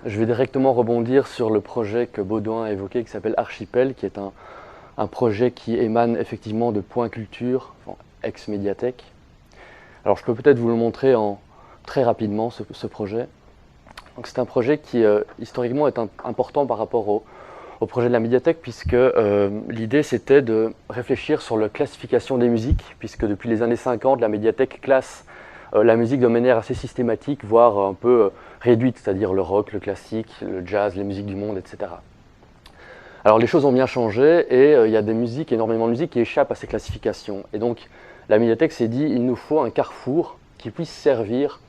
Je vais directement rebondir sur le projet que Baudouin a évoqué qui s'appelle Archipel, qui est un projet qui émane effectivement de Point Culture, enfin, ex-médiathèque. Alors je peux peut-être vous le montrer très rapidement, ce projet. Donc, c'est un projet qui historiquement est important par rapport au projet de la médiathèque, puisque l'idée c'était de réfléchir sur la classification des musiques, puisque depuis les années 50, la médiathèque classe la musique de manière assez systématique, voire un peu réduite, c'est-à-dire le rock, le classique, le jazz, les musiques du monde, etc. Alors les choses ont bien changé et il y a énormément de musiques qui échappent à ces classifications. Et donc la médiathèque s'est dit, il nous faut un carrefour qui puisse servir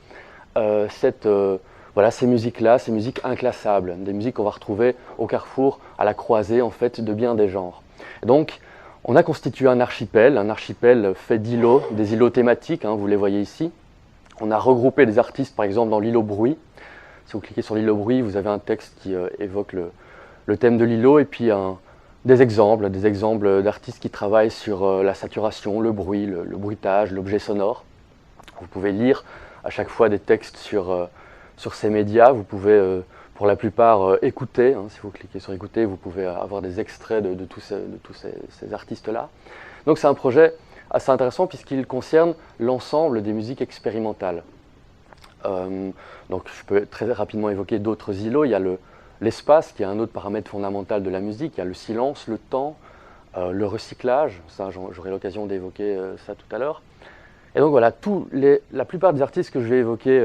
ces musiques-là, ces musiques inclassables, des musiques qu'on va retrouver au carrefour, à la croisée en fait de bien des genres. Et donc on a constitué un archipel fait d'îlots, des îlots thématiques, vous les voyez ici. On a regroupé des artistes, par exemple, dans l'îlot bruit. Si vous cliquez sur l'îlot bruit, vous avez un texte qui évoque le thème de l'îlot et puis des exemples d'artistes qui travaillent sur la saturation, le bruit, le bruitage, l'objet sonore. Vous pouvez lire à chaque fois des textes sur ces médias. Vous pouvez, pour la plupart, écouter. Si vous cliquez sur écouter, vous pouvez avoir des extraits de tous ces artistes-là. Donc c'est un projet assez intéressant puisqu'il concerne l'ensemble des musiques expérimentales. Donc je peux très rapidement évoquer d'autres îlots. Il y a l'espace qui est un autre paramètre fondamental de la musique. Il y a le silence, le temps, le recyclage. Ça, j'aurai l'occasion d'évoquer ça tout à l'heure. Et donc voilà, la plupart des artistes que je vais évoquer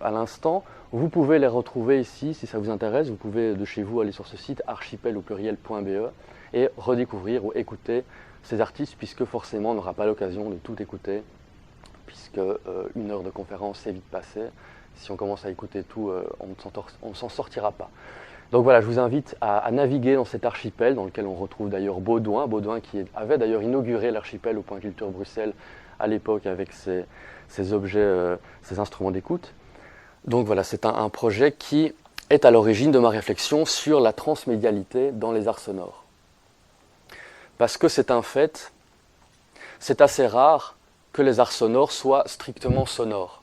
à l'instant, vous pouvez les retrouver ici si ça vous intéresse. Vous pouvez de chez vous aller sur ce site archipel au pluriel.be et redécouvrir ou écouter ces artistes, puisque forcément on n'aura pas l'occasion de tout écouter, puisque une heure de conférence est vite passée. Si on commence à écouter tout, on ne s'en sortira pas. Donc voilà, je vous invite à naviguer dans cet archipel, dans lequel on retrouve d'ailleurs Baudouin qui avait d'ailleurs inauguré l'archipel au Point Culture Bruxelles à l'époque avec ses objets, ses instruments d'écoute. Donc voilà, c'est un projet qui est à l'origine de ma réflexion sur la transmédialité dans les arts sonores. Parce que c'est un fait, c'est assez rare que les arts sonores soient strictement sonores.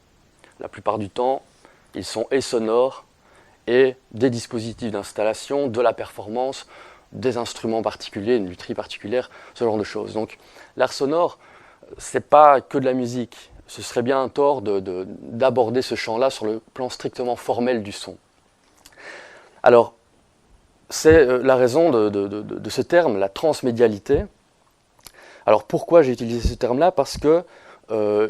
La plupart du temps, ils sont et sonores et des dispositifs d'installation, de la performance, des instruments particuliers, une lutherie particulière, ce genre de choses. Donc l'art sonore, c'est pas que de la musique. Ce serait bien un tort d'aborder ce champ-là sur le plan strictement formel du son. Alors, c'est la raison de ce terme, la transmédialité. Alors pourquoi j'ai utilisé ce terme-là? Parce que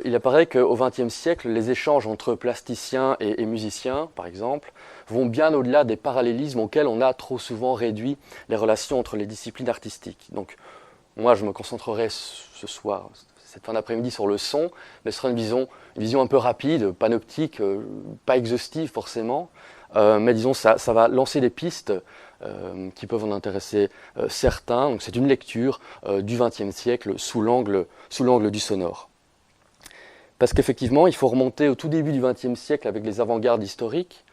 il apparaît qu'au XXe siècle, les échanges entre plasticiens et musiciens, par exemple, vont bien au-delà des parallélismes auxquels on a trop souvent réduit les relations entre les disciplines artistiques. Donc moi, je me concentrerai ce soir, cette fin d'après-midi, sur le son, mais ce sera une vision un peu rapide, panoptique, pas exhaustive forcément, mais disons ça va lancer des pistes qui peuvent en intéresser certains. Donc c'est une lecture du XXe siècle sous l'angle du sonore. Parce qu'effectivement, il faut remonter au tout début du XXe siècle avec les avant-gardes historiques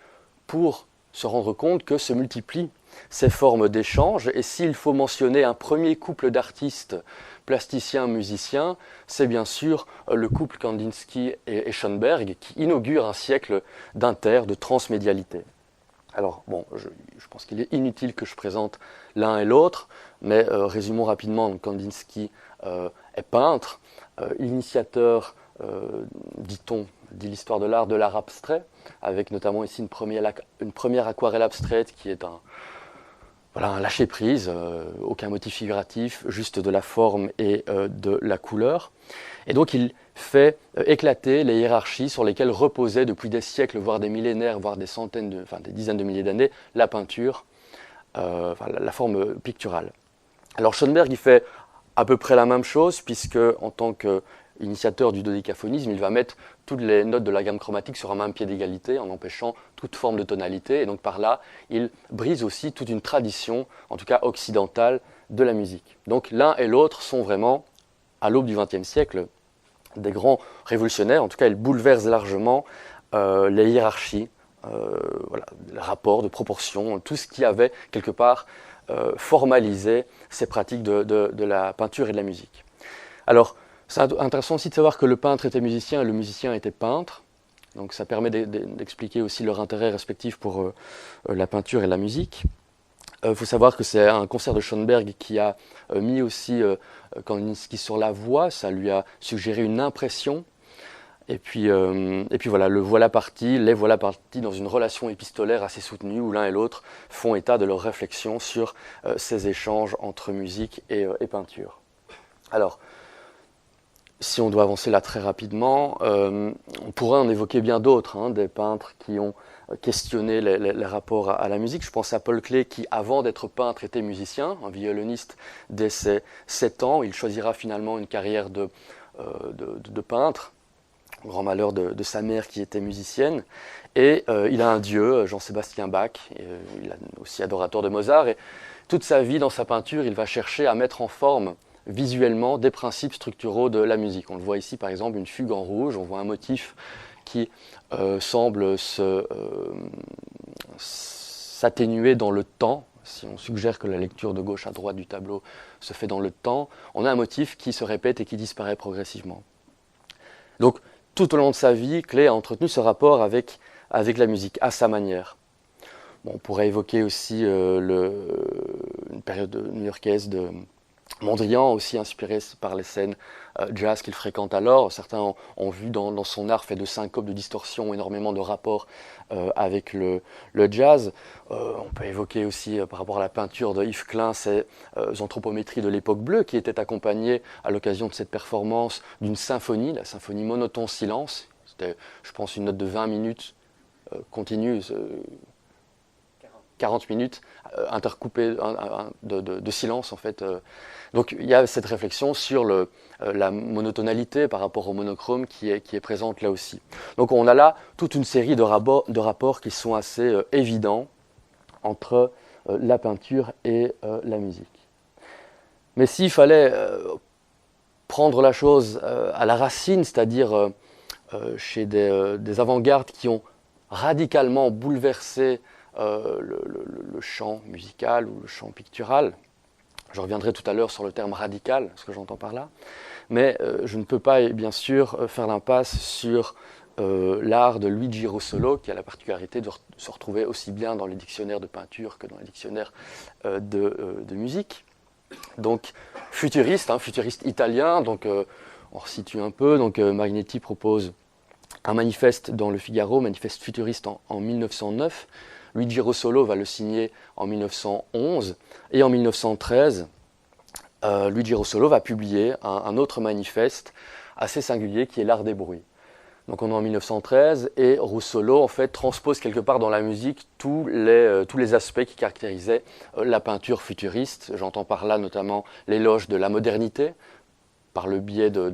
pour se rendre compte que se multiplient ces formes d'échange. Et s'il faut mentionner un premier couple d'artistes plasticiens-musiciens, c'est bien sûr le couple Kandinsky et Schoenberg qui inaugure un siècle de transmédialité. Alors, bon, je pense qu'il est inutile que je présente l'un et l'autre, mais résumons rapidement. Kandinsky est peintre, initiateur, dit-on, de l'histoire de l'art abstrait, avec notamment ici une première aquarelle abstraite qui est un lâcher-prise, aucun motif figuratif, juste de la forme et de la couleur. Et donc il fait éclater les hiérarchies sur lesquelles reposait depuis des siècles, voire des millénaires, voire des dizaines de milliers d'années, la peinture, la forme picturale. Alors Schoenberg, il fait à peu près la même chose, puisque en tant qu'initiateur du dodécaphonisme, il va mettre toutes les notes de la gamme chromatique sur un même pied d'égalité, en empêchant toute forme de tonalité, et donc par là, il brise aussi toute une tradition, en tout cas occidentale, de la musique. Donc l'un et l'autre sont vraiment, à l'aube du XXe siècle, des grands révolutionnaires. En tout cas, ils bouleversent largement les hiérarchies, les rapports de proportion, tout ce qui avait quelque part formalisé ces pratiques de la peinture et de la musique. Alors, c'est intéressant aussi de savoir que le peintre était musicien et le musicien était peintre. Donc ça permet d'expliquer aussi leur intérêt respectif pour la peinture et la musique. Il faut savoir que c'est un concert de Schoenberg qui a mis aussi Kandinsky sur la voie, ça lui a suggéré une impression. Et puis voilà, les voilà partis dans une relation épistolaire assez soutenue où l'un et l'autre font état de leur réflexion sur ces échanges entre musique et peinture. Alors, si on doit avancer là très rapidement, on pourrait en évoquer bien d'autres, hein, des peintres qui ont questionné les rapports à la musique. Je pense à Paul Klee qui, avant d'être peintre, était musicien, un violoniste dès ses 7 ans. Il choisira finalement une carrière de peintre, au grand malheur de sa mère qui était musicienne. Et il a un dieu, Jean-Sébastien Bach, il est aussi adorateur de Mozart. Et toute sa vie, dans sa peinture, il va chercher à mettre en forme visuellement des principes structuraux de la musique. On le voit ici par exemple une fugue en rouge, on voit un motif qui semble s'atténuer dans le temps. Si on suggère que la lecture de gauche à droite du tableau se fait dans le temps, on a un motif qui se répète et qui disparaît progressivement. Donc tout au long de sa vie, Klee a entretenu ce rapport avec la musique, à sa manière. Bon, on pourrait évoquer aussi une période new-yorkaise de Mondrian, aussi inspiré par les scènes jazz qu'il fréquente alors. Certains ont vu dans son art fait de syncopes, de distorsions, énormément de rapports avec le jazz. On peut évoquer aussi par rapport à la peinture de Yves Klein ces anthropométries de l'époque bleue qui étaient accompagnées à l'occasion de cette performance d'une symphonie, la symphonie monotone silence. C'était, je pense, une note de 20 minutes continue. 40 minutes intercoupées de silence en fait. Donc il y a cette réflexion sur la monotonalité par rapport au monochrome qui est présente là aussi. Donc on a là toute une série de rapports qui sont assez évidents entre la peinture et la musique. Mais s'il fallait prendre la chose à la racine, c'est-à-dire chez des avant-gardes qui ont radicalement bouleversé le champ musical ou le champ pictural. Je reviendrai tout à l'heure sur le terme radical, ce que j'entends par là. Mais je ne peux pas, bien sûr, faire l'impasse sur l'art de Luigi Russolo, qui a la particularité de se retrouver aussi bien dans les dictionnaires de peinture que dans les dictionnaires de musique. Donc, futuriste italien, donc on resitue un peu. Donc, Marinetti propose un manifeste dans le Figaro, manifeste futuriste en 1909. Luigi Russolo va le signer en 1911 et en 1913, Luigi Russolo va publier un autre manifeste assez singulier qui est l'art des bruits. Donc on est en 1913 et Russolo en fait transpose quelque part dans la musique tous les aspects qui caractérisaient la peinture futuriste. J'entends par là notamment l'éloge de la modernité par le biais de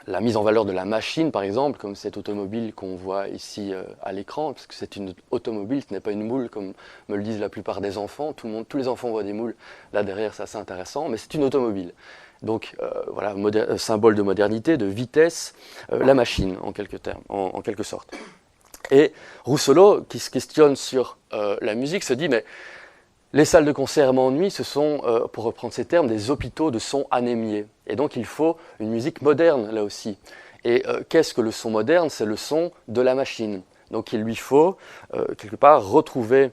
la mise en valeur de la machine, par exemple, comme cette automobile qu'on voit ici à l'écran, parce que c'est une automobile, ce n'est pas une moule, comme me le disent la plupart des enfants. Tous les enfants voient des moules, là derrière, c'est assez intéressant, mais c'est une automobile. Donc, voilà, symbole de modernité, de vitesse, la machine, en quelque sorte. Et Russolo, qui se questionne sur la musique, se dit, mais les salles de concert m'ennuient, ce sont, pour reprendre ces termes, des hôpitaux de son anémiés. Et donc il faut une musique moderne, là aussi. Et qu'est-ce que le son moderne? C'est le son de la machine. Donc il lui faut, quelque part, retrouver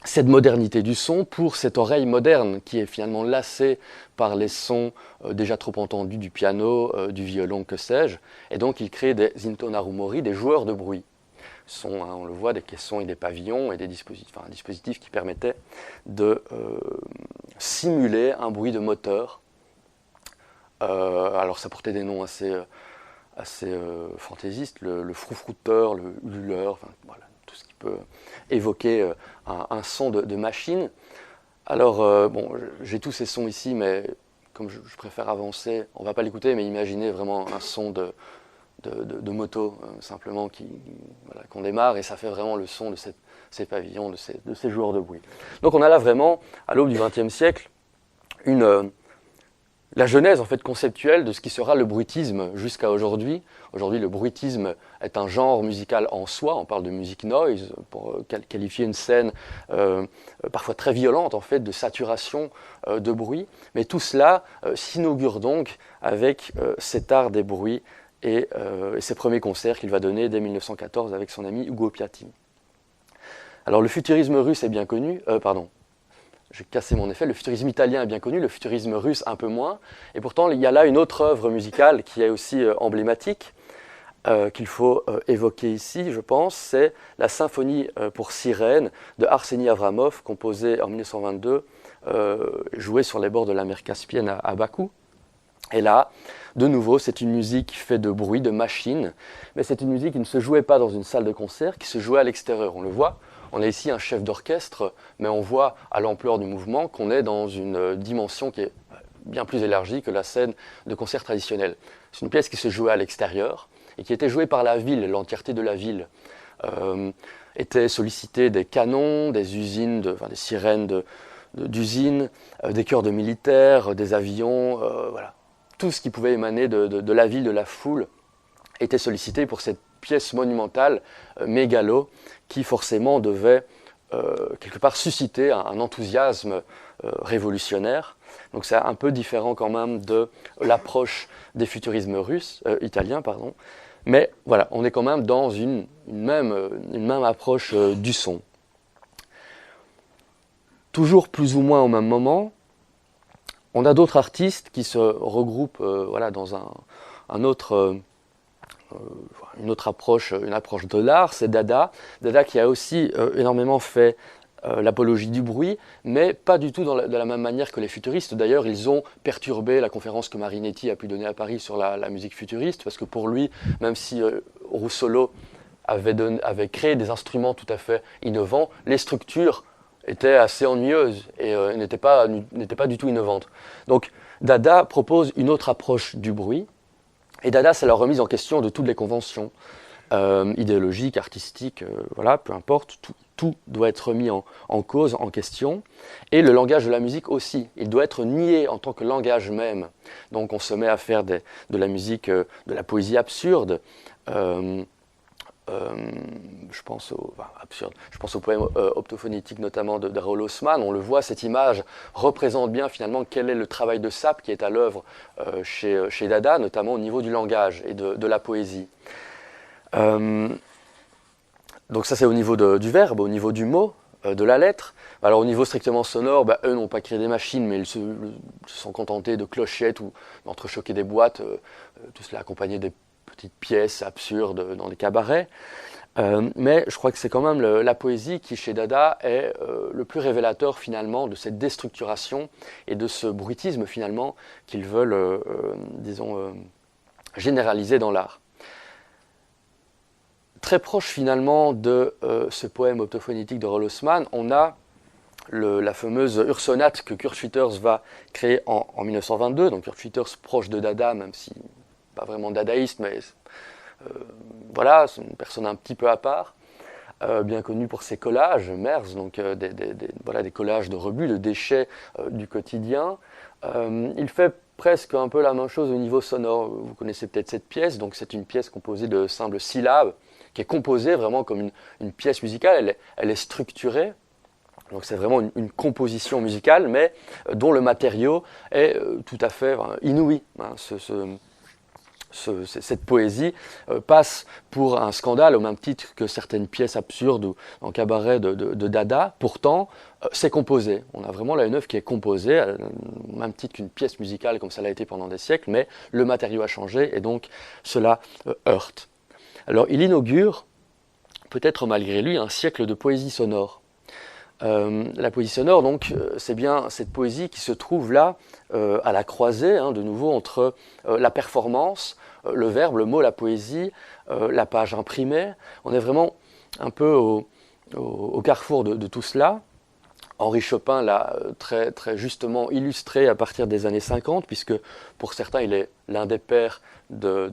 cette modernité du son pour cette oreille moderne qui est finalement lassée par les sons déjà trop entendus du piano, du violon, que sais-je. Et donc il crée des intonarumori, des joueurs de bruit. Sont, hein, on le voit, des caissons et des pavillons et un dispositif qui permettait de simuler un bruit de moteur. Alors ça portait des noms assez fantaisistes, le froufrouteur, le ululeur, enfin, voilà, tout ce qui peut évoquer un son de machine. Alors, bon, j'ai tous ces sons ici, mais comme je préfère avancer, on ne va pas l'écouter, mais imaginez vraiment un son de moto, simplement, qu'on démarre, et ça fait vraiment le son de ces pavillons, de ces joueurs de bruit. Donc on a là vraiment, à l'aube du XXe siècle, la genèse en fait conceptuelle de ce qui sera le bruitisme jusqu'à aujourd'hui. Aujourd'hui, le bruitisme est un genre musical en soi. On parle de music noise pour qualifier une scène parfois très violente en fait de saturation de bruit. Mais tout cela s'inaugure donc avec cet art des bruits et ses premiers concerts qu'il va donner dès 1914 avec son ami Ugo Piatti. Alors le futurisme russe est bien connu, j'ai cassé mon effet, le futurisme italien est bien connu, le futurisme russe un peu moins, et pourtant il y a là une autre œuvre musicale qui est aussi emblématique, qu'il faut évoquer ici, je pense, c'est la symphonie pour sirène de Arseny Avramov, composée en 1922, jouée sur les bords de la mer Caspienne à Bakou. Et là, de nouveau, c'est une musique qui fait de bruit, de machine, mais c'est une musique qui ne se jouait pas dans une salle de concert, qui se jouait à l'extérieur. On le voit, on est ici un chef d'orchestre, mais on voit à l'ampleur du mouvement qu'on est dans une dimension qui est bien plus élargie que la scène de concert traditionnelle. C'est une pièce qui se jouait à l'extérieur et qui était jouée par la ville, l'entièreté de la ville. Étaient sollicités des canons, des usines, des sirènes d'usines, des chœurs de militaires, des avions, voilà. Tout ce qui pouvait émaner de la ville, de la foule, était sollicité pour cette pièce monumentale, mégalo, qui forcément devait quelque part susciter un enthousiasme révolutionnaire. Donc c'est un peu différent quand même de l'approche des futurismes italiens. Mais voilà, on est quand même dans une même approche du son. Toujours plus ou moins au même moment, on a d'autres artistes qui se regroupent dans une autre approche, une approche de l'art, c'est Dada. Dada qui a aussi énormément fait l'apologie du bruit, mais pas du tout de la même manière que les futuristes. D'ailleurs, ils ont perturbé la conférence que Marinetti a pu donner à Paris sur la musique futuriste, parce que pour lui, même si Russolo avait créé des instruments tout à fait innovants, les structures étaient assez ennuyeuses et n'étaient pas du tout innovantes. Donc Dada propose une autre approche du bruit, et Dada, c'est la remise en question de toutes les conventions idéologiques, artistiques, peu importe, tout doit être remis en cause, en question, et le langage de la musique aussi, il doit être nié en tant que langage même. Donc on se met à faire de la musique, de la poésie absurde, je pense au poème optophonétique notamment de Raoul Haussmann. On le voit, cette image représente bien finalement quel est le travail de sape qui est à l'œuvre chez Dada, notamment au niveau du langage et de la poésie. Donc ça c'est au niveau du verbe, au niveau du mot, de la lettre. Alors au niveau strictement sonore, eux n'ont pas créé des machines, mais ils se sont contentés de clochettes ou d'entrechoquer des boîtes, tout cela accompagné des petites pièces absurdes dans des cabarets. Mais je crois que c'est quand même la poésie qui, chez Dada, est le plus révélateur finalement de cette déstructuration et de ce bruitisme finalement qu'ils veulent, généraliser dans l'art. Très proche finalement de ce poème optophonétique de Raoul Haussmann, on a la fameuse Ursonate que Kurt Schwitters va créer en 1922. Donc Kurt Schwitters proche de Dada, même si pas vraiment dadaïste, mais c'est une personne un petit peu à part, bien connue pour ses collages, Merz, donc des collages de rebuts, de déchets du quotidien. Il fait presque un peu la même chose au niveau sonore. Vous connaissez peut-être cette pièce, donc c'est une pièce composée de simples syllabes, qui est composée vraiment comme une pièce musicale, elle est structurée. Donc c'est vraiment une composition musicale, mais dont le matériau est tout à fait inouï. Cette poésie passe pour un scandale au même titre que certaines pièces absurdes ou en cabaret de Dada. Pourtant, c'est composé. On a vraiment là une œuvre qui est composée, au même titre qu'une pièce musicale comme ça l'a été pendant des siècles, mais le matériau a changé et donc cela heurte. Alors il inaugure, peut-être malgré lui, un siècle de poésie sonore. La poésie sonore, donc, c'est bien cette poésie qui se trouve là, à la croisée, de nouveau, entre la performance, le verbe, le mot, la poésie, la page imprimée. On est vraiment un peu au carrefour de tout cela. Henri Chopin l'a très, très justement illustré à partir des années 50, puisque pour certains, il est l'un des pères de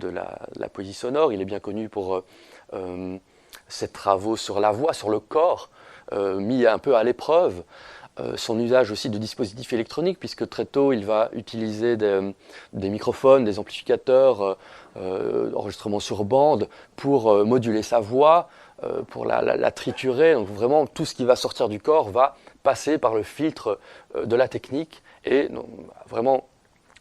la poésie sonore. Il est bien connu pour ses travaux sur la voix, sur le corps, mis un peu à l'épreuve. Son usage aussi de dispositifs électroniques, puisque très tôt, il va utiliser des microphones, des amplificateurs, enregistrements sur bande, pour moduler sa voix, pour la triturer. Donc vraiment, tout ce qui va sortir du corps va passer par le filtre de la technique et vraiment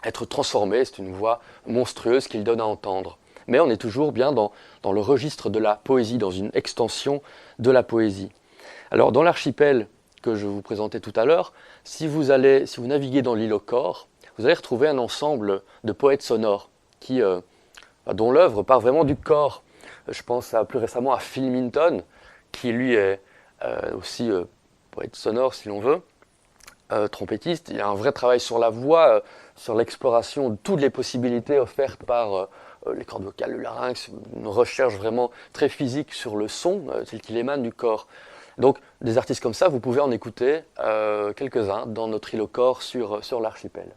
être transformé. C'est une voix monstrueuse qu'il donne à entendre. mais on est toujours bien dans le registre de la poésie, dans une extension de la poésie. Alors dans l'archipel que je vous présentais tout à l'heure, si vous naviguez dans l'île aux corps, vous allez retrouver un ensemble de poètes sonores dont l'œuvre part vraiment du corps. Je pense plus récemment à Phil Minton, qui lui est aussi poète sonore si l'on veut, trompettiste. Il y a un vrai travail sur la voix, sur l'exploration de toutes les possibilités offertes par les cordes vocales, le larynx, une recherche vraiment très physique sur le son tel qu'il émane du corps. Donc des artistes comme ça, vous pouvez en écouter quelques-uns dans notre île aux corps sur l'archipel.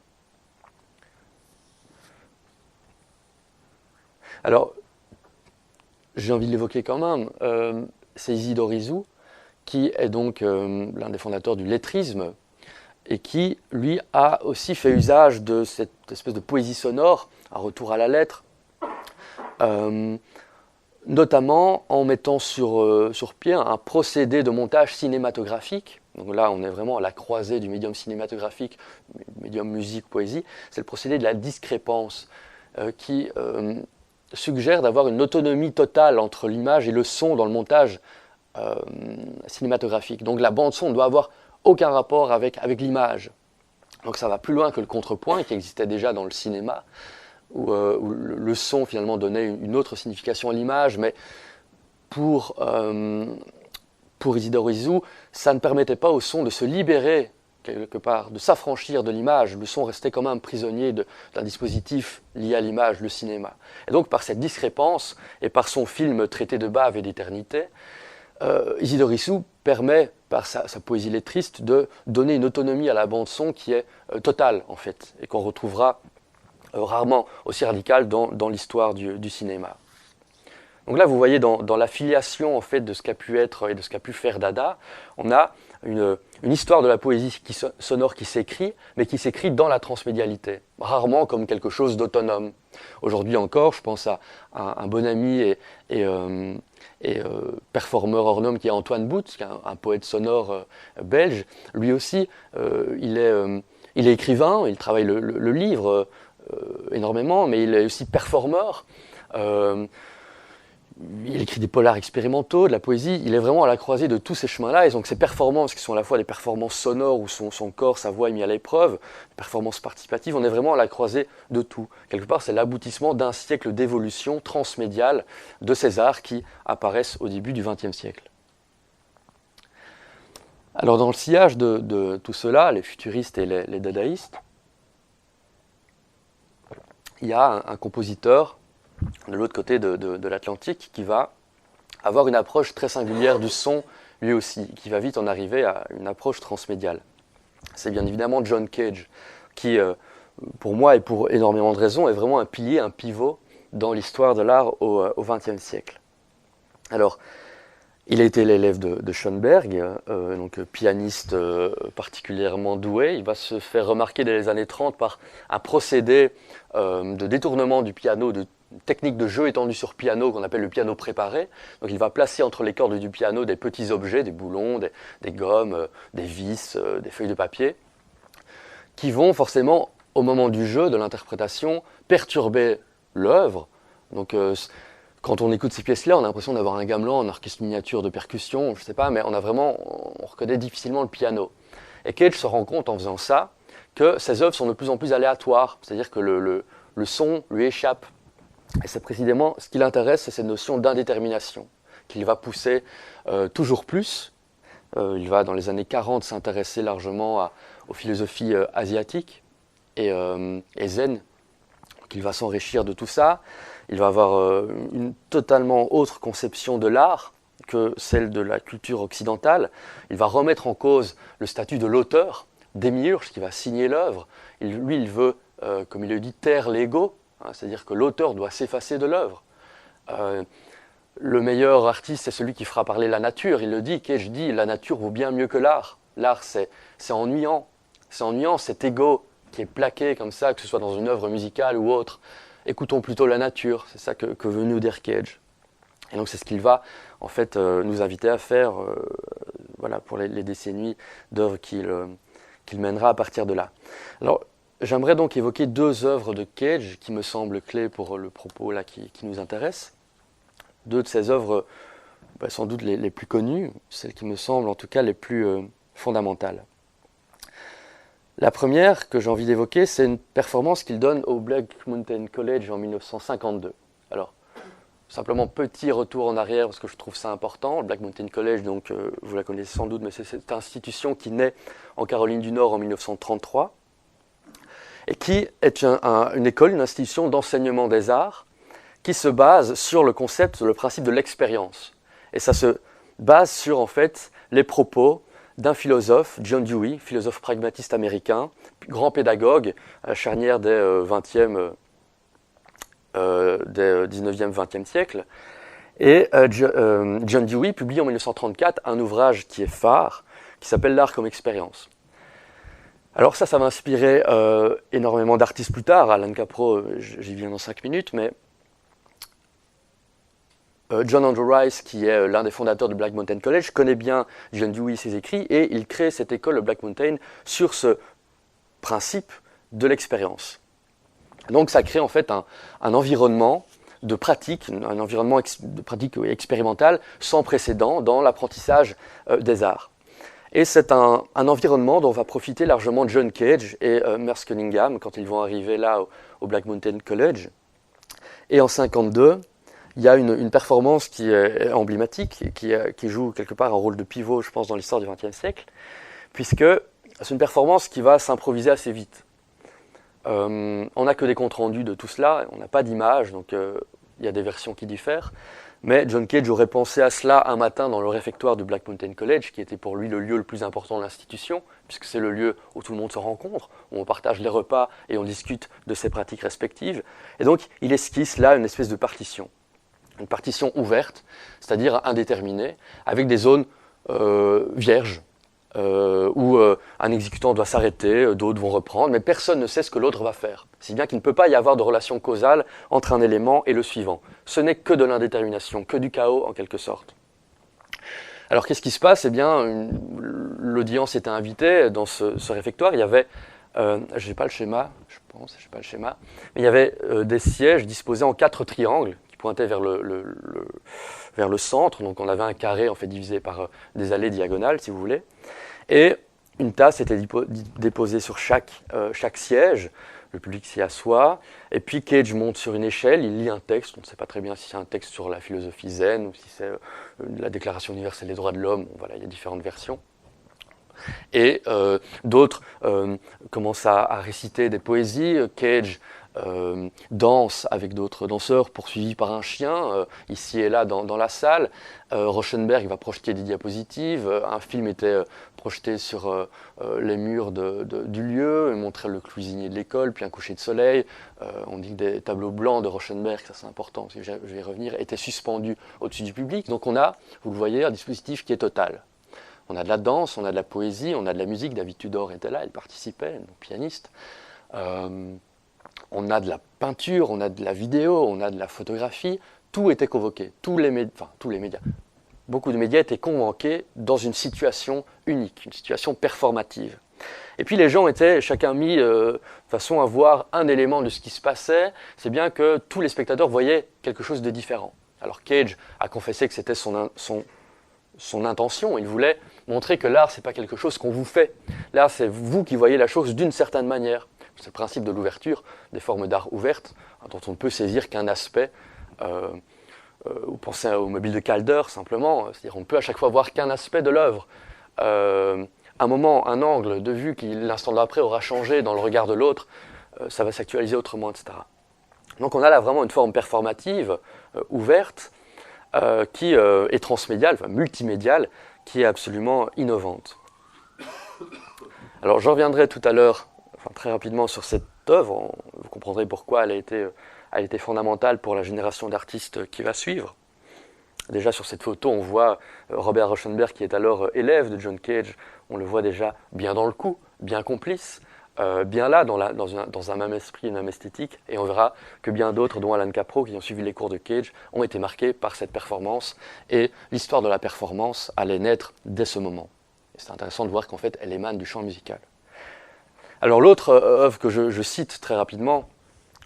Alors, j'ai envie de l'évoquer quand même, c'est Isidore Isou, qui est donc l'un des fondateurs du lettrisme, et qui, lui, a aussi fait usage de cette espèce de poésie sonore, un retour à la lettre, notamment en mettant sur pied un procédé de montage cinématographique. Donc là, on est vraiment à la croisée du médium cinématographique, médium musique, poésie. C'est le procédé de la discrépance, qui suggère d'avoir une autonomie totale entre l'image et le son dans le montage cinématographique. Donc la bande-son ne doit avoir aucun rapport avec l'image. Donc ça va plus loin que le contrepoint qui existait déjà dans le cinéma, où le son finalement donnait une autre signification à l'image, mais pour Isidore Isou, ça ne permettait pas au son de se libérer quelque part, de s'affranchir de l'image. Le son restait quand même prisonnier d'un dispositif lié à l'image, le cinéma. Et donc par cette discrépance, et par son film traité de bave et d'éternité, Isidore Isou permet, par sa poésie lettriste, de donner une autonomie à la bande-son qui est totale, en fait, et qu'on retrouvera rarement aussi radicale dans l'histoire du cinéma. Donc là, vous voyez, dans l'affiliation en fait, de ce qu'a pu être et de ce qu'a pu faire Dada, on a une histoire de la poésie sonore qui s'écrit, mais qui s'écrit dans la transmédialité, rarement comme quelque chose d'autonome. Aujourd'hui encore, je pense à un bon ami et performeur hors norme qui est Antoine Bout, qui est un poète sonore belge. Lui aussi, il est écrivain, il travaille le livre énormément, mais il est aussi performeur. Il écrit des polars expérimentaux, de la poésie. Il est vraiment à la croisée de tous ces chemins-là. Et donc ces performances qui sont à la fois des performances sonores où son corps, sa voix est mis à l'épreuve, des performances participatives, on est vraiment à la croisée de tout. Quelque part, c'est l'aboutissement d'un siècle d'évolution transmédiale de ces arts qui apparaissent au début du XXe siècle. Alors dans le sillage de tout cela, les futuristes et les dadaïstes, il y a un compositeur de l'autre côté de l'Atlantique qui va avoir une approche très singulière du son lui aussi, qui va vite en arriver à une approche transmédiale. C'est bien évidemment John Cage, qui pour moi et pour énormément de raisons est vraiment un pilier, un pivot dans l'histoire de l'art au XXe siècle. Alors, il a été l'élève de Schoenberg, donc pianiste particulièrement doué. Il va se faire remarquer dès les années 30 par un procédé de détournement du piano, de technique de jeu étendue sur piano qu'on appelle le piano préparé. Donc il va placer entre les cordes du piano des petits objets, des boulons, des gommes, des vis, des feuilles de papier, qui vont forcément, au moment du jeu, de l'interprétation, perturber l'œuvre. Donc quand on écoute ces pièces-là, on a l'impression d'avoir un gamelan, un orchestre miniature de percussion, je sais pas, mais on reconnaît difficilement le piano. Et Cage se rend compte en faisant ça que ses œuvres sont de plus en plus aléatoires, c'est-à-dire que le son lui échappe. Et c'est précisément ce qui l'intéresse, c'est cette notion d'indétermination, qu'il va pousser toujours plus. Il va, dans les années 40, s'intéresser largement aux philosophies asiatiques et zen. Donc il va s'enrichir de tout ça. Il va avoir une totalement autre conception de l'art que celle de la culture occidentale. Il va remettre en cause le statut de l'auteur, Démiurge, qui va signer l'œuvre. Lui, il veut, comme il le dit, taire l'ego. C'est-à-dire que l'auteur doit s'effacer de l'œuvre. Le meilleur artiste, c'est celui qui fera parler la nature. Il le dit, Cage dit, la nature vaut bien mieux que l'art. L'art, c'est ennuyant. C'est ennuyant, cet ego qui est plaqué comme ça, que ce soit dans une œuvre musicale ou autre. Écoutons plutôt la nature, c'est ça que veut nous dire Cage. Et donc c'est ce qu'il va en fait nous inviter à faire voilà, pour les décennies d'œuvres qu'il mènera à partir de là. Alors, j'aimerais donc évoquer deux œuvres de Cage qui me semblent clés pour le propos là qui nous intéresse. Deux de ces œuvres, sans doute les plus connues, celles qui me semblent en tout cas les plus fondamentales. La première que j'ai envie d'évoquer, c'est une performance qu'il donne au Black Mountain College en 1952. Alors, simplement petit retour en arrière parce que je trouve ça important. Le Black Mountain College, donc vous la connaissez sans doute, mais c'est cette institution qui naît en Caroline du Nord en 1933 et qui est une école, une institution d'enseignement des arts qui se base sur le concept, le principe de l'expérience. Et ça se base sur en fait les propos d'un philosophe, John Dewey, philosophe pragmatiste américain, grand pédagogue à la charnière des 19e, 20e siècle. Et John Dewey publie en 1934 un ouvrage qui est phare, qui s'appelle L'art comme expérience. Alors ça va inspirer énormément d'artistes plus tard. Alan Capro, j'y viens dans 5 minutes, mais John Andrew Rice, qui est l'un des fondateurs du Black Mountain College, connaît bien John Dewey, ses écrits, et il crée cette école, le Black Mountain, sur ce principe de l'expérience. Donc ça crée en fait un environnement de pratique, un environnement de pratique expérimentale sans précédent dans l'apprentissage des arts. Et c'est un environnement dont va profiter largement John Cage et Merce Cunningham quand ils vont arriver là au Black Mountain College. Et en 1952, il y a une performance qui est emblématique, qui joue quelque part un rôle de pivot, je pense, dans l'histoire du XXe siècle, puisque c'est une performance qui va s'improviser assez vite. On n'a que des comptes rendus de tout cela, on n'a pas d'image, donc il y a des versions qui diffèrent. Mais John Cage aurait pensé à cela un matin dans le réfectoire du Black Mountain College, qui était pour lui le lieu le plus important de l'institution, puisque c'est le lieu où tout le monde se rencontre, où on partage les repas et on discute de ses pratiques respectives. Et donc, il esquisse là une espèce de partition. Une partition ouverte, c'est-à-dire indéterminée, avec des zones vierges, où un exécutant doit s'arrêter, d'autres vont reprendre, mais personne ne sait ce que l'autre va faire. Si bien qu'il ne peut pas y avoir de relation causale entre un élément et le suivant. Ce n'est que de l'indétermination, que du chaos en quelque sorte. Alors qu'est-ce qui se passe ? Eh bien, l'audience était invitée dans ce réfectoire. Il y avait, je n'ai pas le schéma, je pense, je n'ai pas le schéma, mais il y avait des sièges disposés en 4 triangles qui pointaient vers le centre. Donc on avait un carré en fait divisé par des allées diagonales, si vous voulez. Et une tasse était déposée sur chaque siège. Le public s'y assoit, et puis Cage monte sur une échelle, il lit un texte, on ne sait pas très bien si c'est un texte sur la philosophie zen, ou si c'est la Déclaration universelle des droits de l'homme, voilà, il y a différentes versions. Et d'autres commencent à réciter des poésies, Cage danse avec d'autres danseurs poursuivis par un chien, ici et là dans la salle. Rauschenberg va projeter des diapositives, un film était projeté sur les murs du lieu, et montrait le cuisinier de l'école, puis un coucher de soleil. On dit que des tableaux blancs de Rauschenberg, ça c'est important, parce que je vais y revenir, étaient suspendus au-dessus du public. Donc on a, vous le voyez, un dispositif qui est total. On a de la danse, on a de la poésie, on a de la musique. David Tudor était là, elle participait, nos pianistes. On a de la peinture, on a de la vidéo, on a de la photographie. Tout était convoqué. Tous les médias. Beaucoup de médias étaient convoqués dans une situation unique, une situation performative. Et puis les gens étaient chacun mis de façon à voir un élément de ce qui se passait. C'est bien que tous les spectateurs voyaient quelque chose de différent. Alors Cage a confessé que c'était son intention. Il voulait montrer que l'art, c'est pas quelque chose qu'on vous fait. L'art, c'est vous qui voyez la chose d'une certaine manière. C'est le principe de l'ouverture, des formes d'art ouvertes, dont on ne peut saisir qu'un aspect. Vous pensez au mobile de Calder, simplement. C'est-à-dire on ne peut à chaque fois voir qu'un aspect de l'œuvre. Un moment, un angle de vue qui, l'instant d'après, aura changé dans le regard de l'autre, ça va s'actualiser autrement, etc. Donc on a là vraiment une forme performative, ouverte, qui est transmédiale, enfin multimédiale, qui est absolument innovante. Alors j'en reviendrai tout à l'heure, très rapidement sur cette œuvre, vous comprendrez pourquoi elle a été fondamentale pour la génération d'artistes qui va suivre. Déjà sur cette photo, on voit Robert Rauschenberg qui est alors élève de John Cage, on le voit déjà bien dans le coup, bien complice, bien là, dans un même esprit, une même esthétique, et on verra que bien d'autres, dont Alan Capro, qui ont suivi les cours de Cage, ont été marqués par cette performance, et l'histoire de la performance allait naître dès ce moment. Et c'est intéressant de voir qu'en fait, elle émane du champ musical. Alors l'autre œuvre que je cite très rapidement,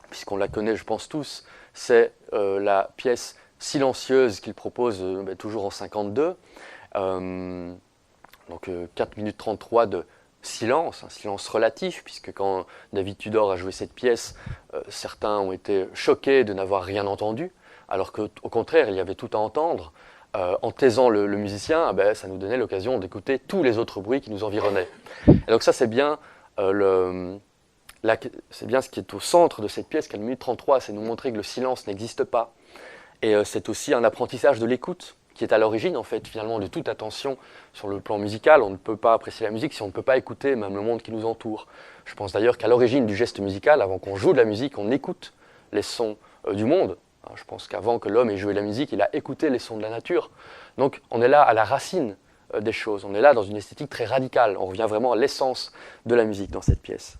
puisqu'on la connaît je pense tous, c'est la pièce silencieuse qu'il propose toujours en 52. Donc 4 minutes 33 de silence, un silence relatif, puisque quand David Tudor a joué cette pièce, certains ont été choqués de n'avoir rien entendu, alors qu'au contraire, il y avait tout à entendre. En taisant le musicien, ça nous donnait l'occasion d'écouter tous les autres bruits qui nous environnaient. Et donc ça, c'est bien, c'est bien ce qui est au centre de cette pièce, 4 minutes 33, c'est nous montrer que le silence n'existe pas. Et c'est aussi un apprentissage de l'écoute, qui est à l'origine, en fait, finalement, de toute attention sur le plan musical. On ne peut pas apprécier la musique si on ne peut pas écouter même le monde qui nous entoure. Je pense d'ailleurs qu'à l'origine du geste musical, avant qu'on joue de la musique, on écoute les sons du monde. Je pense qu'avant que l'homme ait joué de la musique, il a écouté les sons de la nature. Donc on est là à la racine des choses, on est là dans une esthétique très radicale. On revient vraiment à l'essence de la musique dans cette pièce.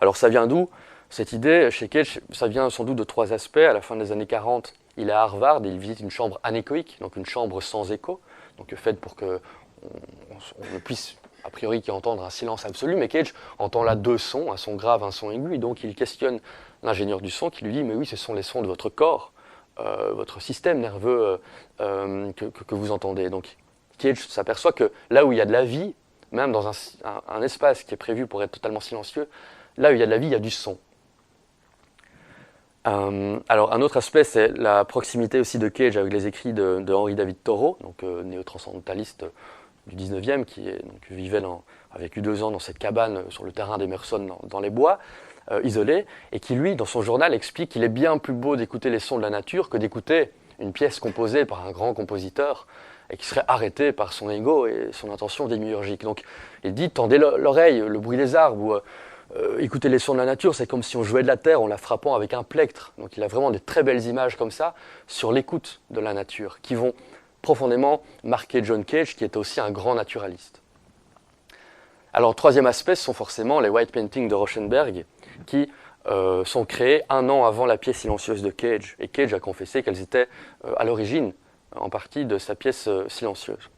Alors ça vient d'où? Cette idée, chez Cage, ça vient sans doute de 3 aspects. À la fin des années 40, il est à Harvard et il visite une chambre anéchoïque, donc une chambre sans écho, donc faite pour qu'on ne puisse a priori qu'entendre un silence absolu, mais Cage entend là 2 sons, un son grave, un son aigu, et donc il questionne l'ingénieur du son qui lui dit « mais oui, ce sont les sons de votre corps, votre système nerveux que vous entendez ». Donc Cage s'aperçoit que là où il y a de la vie, même dans un espace qui est prévu pour être totalement silencieux, là où il y a de la vie, il y a du son. Alors un autre aspect, c'est la proximité aussi de Cage avec les écrits de Henri David Thoreau, donc néo-transcendentaliste du 19e, qui vivait a vécu 2 ans dans cette cabane sur le terrain d'Emerson dans les bois, isolé, et qui lui, dans son journal, explique qu'il est bien plus beau d'écouter les sons de la nature que d'écouter une pièce composée par un grand compositeur et qui serait arrêté par son ego et son intention démiurgique. Donc il dit, tendez l'oreille, le bruit des arbres, ou écouter les sons de la nature, c'est comme si on jouait de la terre en la frappant avec un plectre. Donc il a vraiment des très belles images comme ça sur l'écoute de la nature, qui vont profondément marquer John Cage, qui est aussi un grand naturaliste. Alors, 3e aspect, ce sont forcément les white paintings de Rauschenberg, qui sont créés 1 an avant la pièce silencieuse de Cage. Et Cage a confessé qu'elles étaient à l'origine, en partie, de sa pièce silencieuse.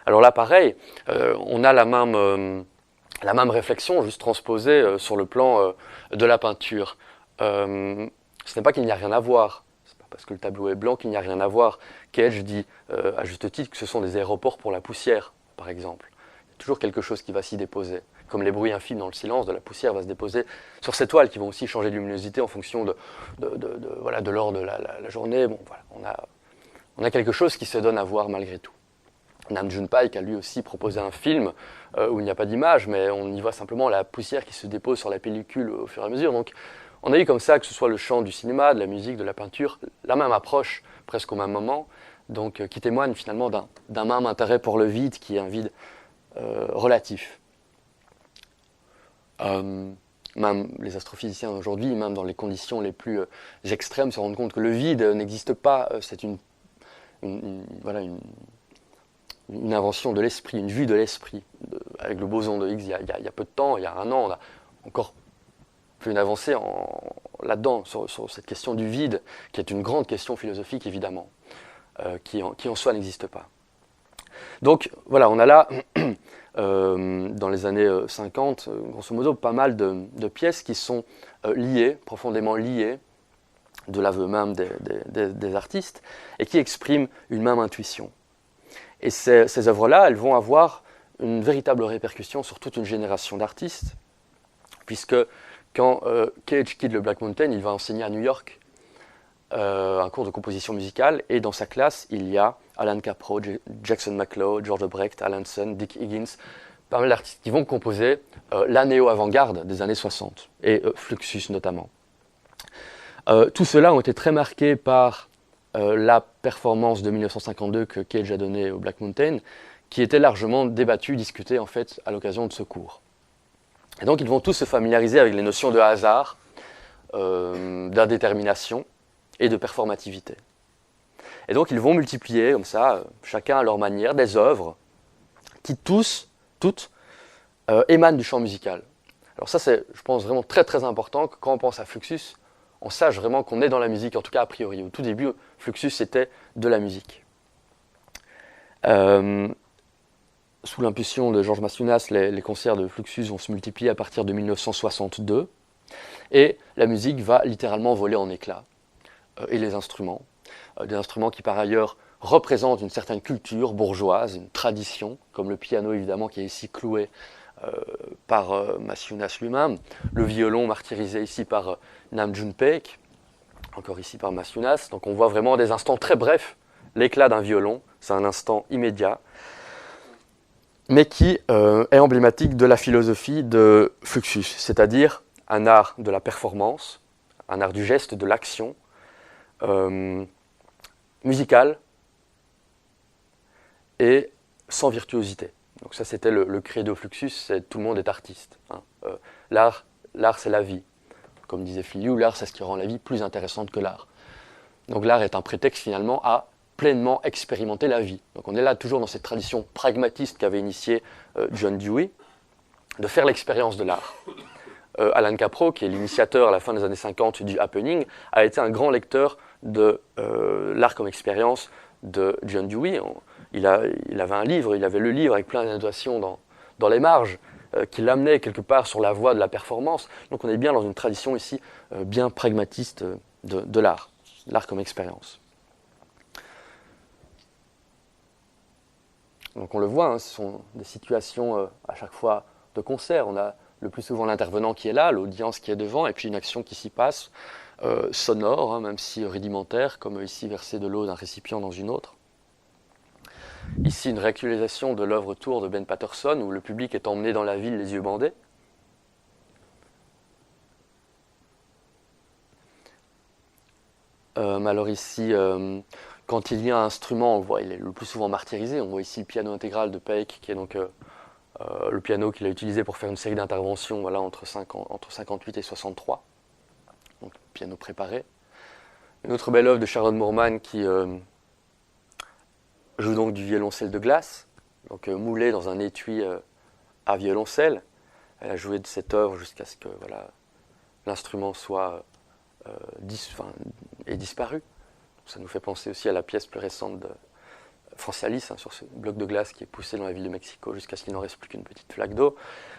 Alors là, pareil, on a la même réflexion, juste transposée sur le plan de la peinture. Ce n'est pas qu'il n'y a rien à voir, c'est pas parce que le tableau est blanc qu'il n'y a rien à voir. Cage dit, à juste titre, que ce sont des aéroports pour la poussière, par exemple. Il y a toujours quelque chose qui va s'y déposer. Comme les bruits infimes dans le silence, de la poussière va se déposer sur ces toiles qui vont aussi changer de luminosité en fonction de l'heure de la journée. Bon, voilà, on a quelque chose qui se donne à voir malgré tout. Nam June-paik a lui aussi proposé un film où il n'y a pas d'image, mais on y voit simplement la poussière qui se dépose sur la pellicule au fur et à mesure. Donc on a eu comme ça, que ce soit le chant du cinéma, de la musique, de la peinture, la même approche, presque au même moment, donc qui témoigne finalement d'un même intérêt pour le vide, qui est un vide relatif. Même les astrophysiciens aujourd'hui, même dans les conditions les plus extrêmes, se rendent compte que le vide n'existe pas. C'est une invention de l'esprit, une vue de l'esprit. Avec le boson de Higgs, il y a peu de temps, il y a 1 an, on a encore fait une avancée là-dedans, sur cette question du vide, qui est une grande question philosophique, évidemment, qui en soi n'existe pas. Donc, voilà, on a là, dans les années 50, grosso modo, pas mal de pièces qui sont liées, profondément liées, de l'aveu même des artistes, et qui expriment une même intuition. Et ces œuvres-là, elles vont avoir une véritable répercussion sur toute une génération d'artistes, puisque quand Cage quitte le Black Mountain, il va enseigner à New York un cours de composition musicale, et dans sa classe, il y a Alan Caprow, Jackson McLeod, George Brecht, Alanson, Dick Higgins, pas mal d'artistes qui vont composer la néo-avant-garde des années 60, et Fluxus notamment. Tous ceux-là ont été très marqués par la performance de 1952 que Cage a donnée au Black Mountain, qui était largement débattue, discutée en fait à l'occasion de ce cours. Et donc ils vont tous se familiariser avec les notions de hasard, d'indétermination et de performativité. Et donc ils vont multiplier comme ça, chacun à leur manière, des œuvres qui toutes, émanent du champ musical. Alors ça c'est, je pense, vraiment très très important que quand on pense à Fluxus, on sache vraiment qu'on est dans la musique, en tout cas a priori. Au tout début, Fluxus c'était de la musique. Sous l'impulsion de Georges Massionas, les concerts de Fluxus vont se multiplier à partir de 1962 et la musique va littéralement voler en éclats. Et les instruments, des instruments qui par ailleurs représentent une certaine culture bourgeoise, une tradition, comme le piano évidemment qui est ici cloué par Massionas lui-même, le violon martyrisé ici par Nam June Paik, encore ici par Massionas. Donc on voit vraiment des instants très brefs. L'éclat d'un violon, c'est un instant immédiat, mais qui est emblématique de la philosophie de Fluxus, c'est-à-dire un art de la performance, un art du geste, de l'action, musical et sans virtuosité. Donc ça, c'était le credo Fluxus, c'est tout le monde est artiste. Hein. L'art, c'est la vie. Comme disait Filiou, l'art, c'est ce qui rend la vie plus intéressante que l'art. Donc l'art est un prétexte finalement à pleinement expérimenter la vie. Donc on est là toujours dans cette tradition pragmatiste qu'avait initiée John Dewey, de faire l'expérience de l'art. Alan Capro, qui est l'initiateur à la fin des années 50 du happening, a été un grand lecteur de l'art comme expérience de John Dewey. Il avait un livre, il avait le livre avec plein d'annotations dans les marges, qui l'amenait quelque part sur la voie de la performance. Donc on est bien dans une tradition ici bien pragmatiste de l'art comme expérience. Donc on le voit, hein, ce sont des situations à chaque fois de concert. On a le plus souvent l'intervenant qui est là, l'audience qui est devant, et puis une action qui s'y passe, sonore, hein, même si rudimentaire, comme ici verser de l'eau d'un récipient dans une autre. Ici, une réactualisation de l'œuvre Tour de Ben Patterson, où le public est emmené dans la ville les yeux bandés. Alors ici, quand il y a un instrument, on le voit, il est le plus souvent martyrisé. On voit ici le piano intégral de Paik, qui est donc le piano qu'il a utilisé pour faire une série d'interventions voilà, entre 58 et 63. Donc, piano préparé. Une autre belle œuvre de Sharon Moorman qui joue donc du violoncelle de glace, donc moulé dans un étui à violoncelle. Elle a joué de cette œuvre jusqu'à ce que voilà, l'instrument soit ait disparu. Ça nous fait penser aussi à la pièce plus récente de Francialis, hein, sur ce bloc de glace qui est poussé dans la ville de Mexico jusqu'à ce qu'il n'en reste plus qu'une petite flaque d'eau.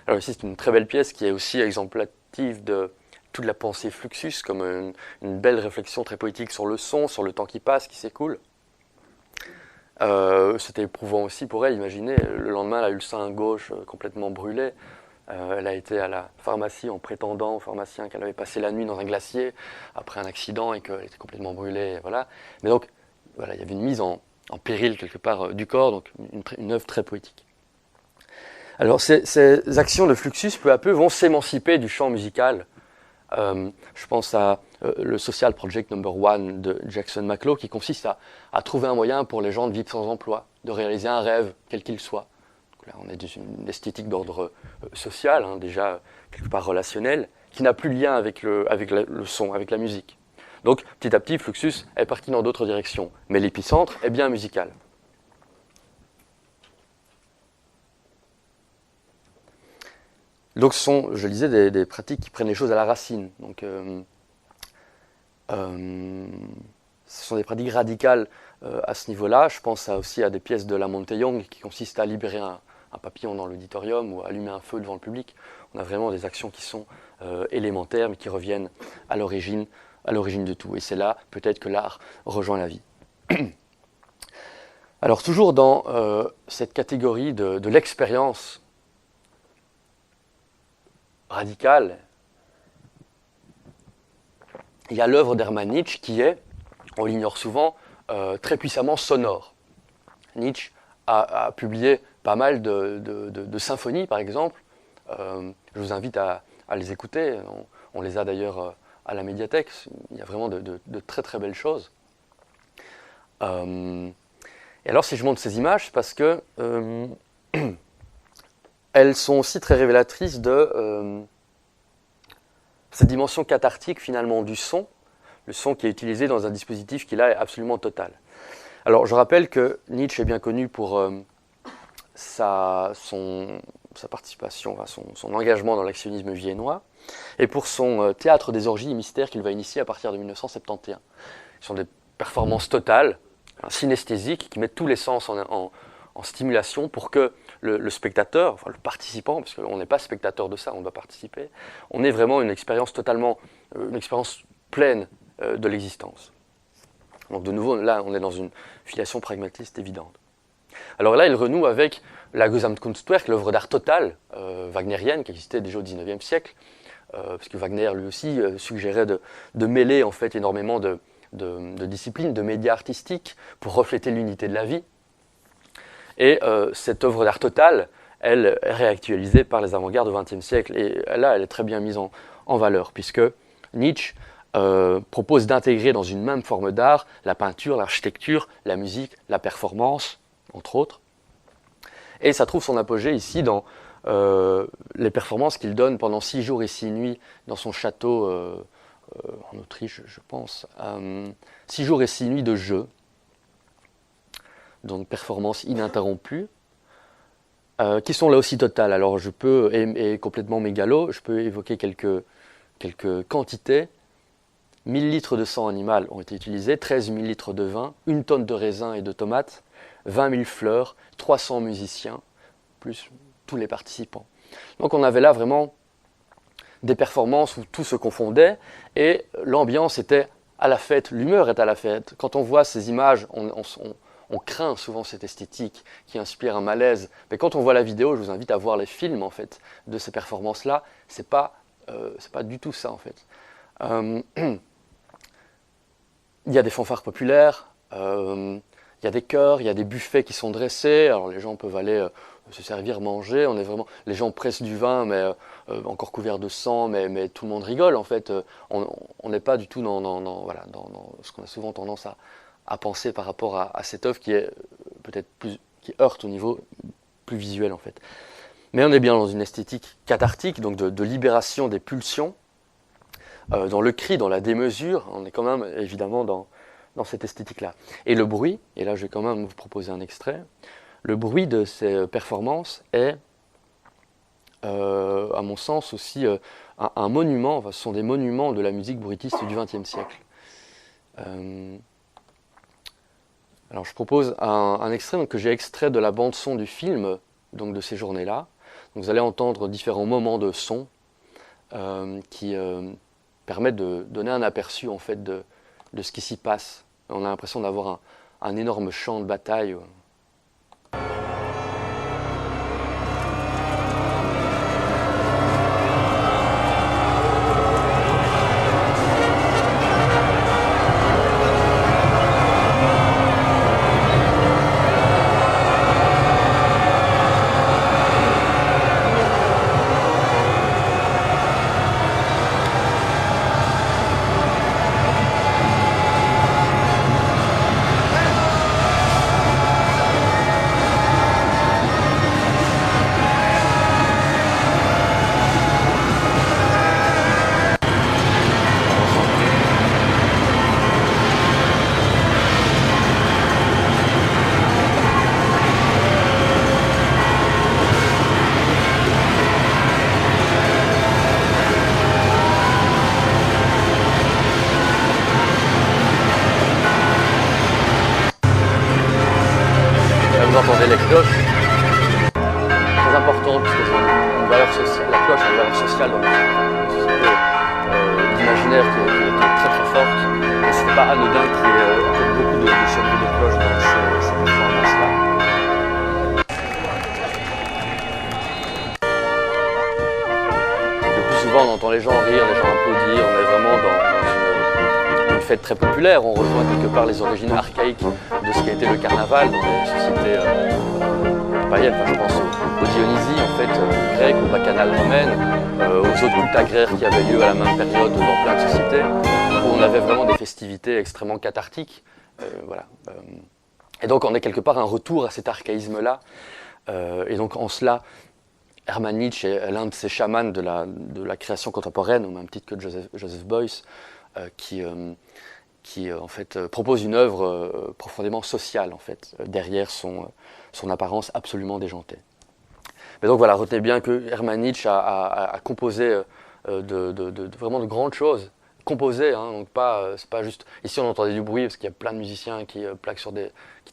Alors ici, c'est une très belle pièce qui est aussi exemplative de toute la pensée Fluxus, comme une belle réflexion très poétique sur le son, sur le temps qui passe, qui s'écoule. C'était éprouvant aussi pour elle, imaginez, le lendemain elle a eu le sein gauche complètement brûlé, elle a été à la pharmacie en prétendant au pharmacien qu'elle avait passé la nuit dans un glacier après un accident et qu'elle était complètement brûlée, voilà. Mais donc, voilà, il y avait une mise en péril quelque part du corps, donc une œuvre très poétique. Alors ces actions de Fluxus, peu à peu, vont s'émanciper du champ musical. Je pense à le Social Project No. 1 de Jackson Maclow, qui consiste à trouver un moyen pour les gens de vivre sans emploi, de réaliser un rêve, quel qu'il soit. Donc là, on est dans une esthétique d'ordre social, hein, déjà quelque part relationnel, qui n'a plus de lien avec le son, avec la musique. Donc petit à petit, Fluxus est parti dans d'autres directions, mais l'épicentre est bien musical. Donc ce sont, je le disais, des pratiques qui prennent les choses à la racine. Donc, ce sont des pratiques radicales à ce niveau-là. Je pense aussi à des pièces de la Monte-Young qui consistent à libérer un papillon dans l'auditorium ou à allumer un feu devant le public. On a vraiment des actions qui sont élémentaires mais qui reviennent à l'origine de tout. Et c'est là peut-être que l'art rejoint la vie. Alors toujours dans cette catégorie de l'expérience radicale, il y a l'œuvre d'Hermann Nietzsche qui est, on l'ignore souvent, très puissamment sonore. Nietzsche a publié pas mal de symphonies, par exemple. Je vous invite à les écouter. On les a d'ailleurs à la médiathèque. Il y a vraiment de très très belles choses. Et alors, si je montre ces images, c'est parce que elles sont aussi très révélatrices de cette dimension cathartique finalement du son, le son qui est utilisé dans un dispositif qui là est absolument total. Alors je rappelle que Nietzsche est bien connu pour sa participation, son engagement dans l'actionnisme viennois et pour son théâtre des orgies et mystères qu'il va initier à partir de 1971. Ce sont des performances totales, synesthésiques, qui mettent tous les sens en stimulation pour que le spectateur, enfin le participant, parce qu'on n'est pas spectateur de ça, on doit participer, on est vraiment une expérience totalement, une expérience pleine de l'existence. Donc de nouveau, là, on est dans une filiation pragmatiste évidente. Alors là, il renoue avec la Gesamtkunstwerk, l'œuvre d'art totale wagnérienne, qui existait déjà au XIXe siècle, parce que Wagner, lui aussi, suggérait de mêler en fait énormément de disciplines, de médias artistiques, pour refléter l'unité de la vie. Et cette œuvre d'art totale, elle est réactualisée par les avant-gardes du XXe siècle. Et là, elle est très bien mise en valeur, puisque Nietzsche propose d'intégrer dans une même forme d'art la peinture, l'architecture, la musique, la performance, entre autres. Et ça trouve son apogée ici dans les performances qu'il donne pendant 6 jours et 6 nuits dans son château en Autriche, je pense. 6 jours et 6 nuits de jeu, donc performances ininterrompues, qui sont là aussi totales. Alors je peux, et complètement mégalo, je peux évoquer quelques quantités. 1000 litres de sang animal ont été utilisés, 13 000 litres de vin, 1 tonne de raisins et de tomates, 20 000 fleurs, 300 musiciens, plus tous les participants. Donc on avait là vraiment des performances où tout se confondait et l'ambiance était à la fête, l'humeur est à la fête. Quand on voit ces images, on craint souvent cette esthétique qui inspire un malaise. Mais quand on voit la vidéo, je vous invite à voir les films en fait de ces performances-là. C'est pas du tout ça en fait. Il y a des fanfares populaires, il y a des chœurs, il y a des buffets qui sont dressés. Alors les gens peuvent aller se servir, manger. On est vraiment, les gens pressent du vin, mais encore couvert de sang, mais tout le monde rigole en fait. On n'est pas du tout dans ce qu'on a souvent tendance à penser par rapport à cette œuvre qui est peut-être plus, qui heurte au niveau plus visuel en fait. Mais on est bien dans une esthétique cathartique, donc de libération des pulsions. Dans le cri, dans la démesure, on est quand même évidemment dans cette esthétique-là. Et le bruit, et là je vais quand même vous proposer un extrait, le bruit de ces performances est, à mon sens aussi, un monument, enfin, ce sont des monuments de la musique bruitiste du XXe siècle. Alors je propose un extrait donc, que j'ai extrait de la bande-son du film, donc de ces journées-là. Donc, vous allez entendre différents moments de son qui permettent de donner un aperçu en fait de ce qui s'y passe. On a l'impression d'avoir un énorme champ de bataille. Vous entendez les cloches, très importantes parce qu'elles ont une valeur sociale. La cloche a une valeur sociale dans notre société d'imaginaire qui est très très forte. Et ce n'est pas anodin qu'il y ait en fait, beaucoup de sonneries de cloches dans ces performances-là. Le plus souvent, on entend les gens rire, les gens applaudir. On est vraiment dans une fête très populaire. On rejoint quelque part les origines archaïques de ce qui a été le carnaval dans les sociétés païennes. Enfin, je pense aux Dionysie, en fait, grecques, aux bacchanales romaines, aux autres cultes agraires qui avaient lieu à la même période dans plein de sociétés, où on avait vraiment des festivités extrêmement cathartiques. Voilà. Et donc, on est quelque part un retour à cet archaïsme-là. Et donc, en cela, Hermann Nietzsche est l'un de ces chamans de la création contemporaine, au même titre que Joseph Beuys, qui en fait propose une œuvre profondément sociale en fait derrière son apparence absolument déjantée. Mais donc voilà, retenez bien que Hermann Nietzsche a composé vraiment de grandes choses. Composé, hein, donc c'est pas juste. Ici on entendait du bruit parce qu'il y a plein de musiciens qui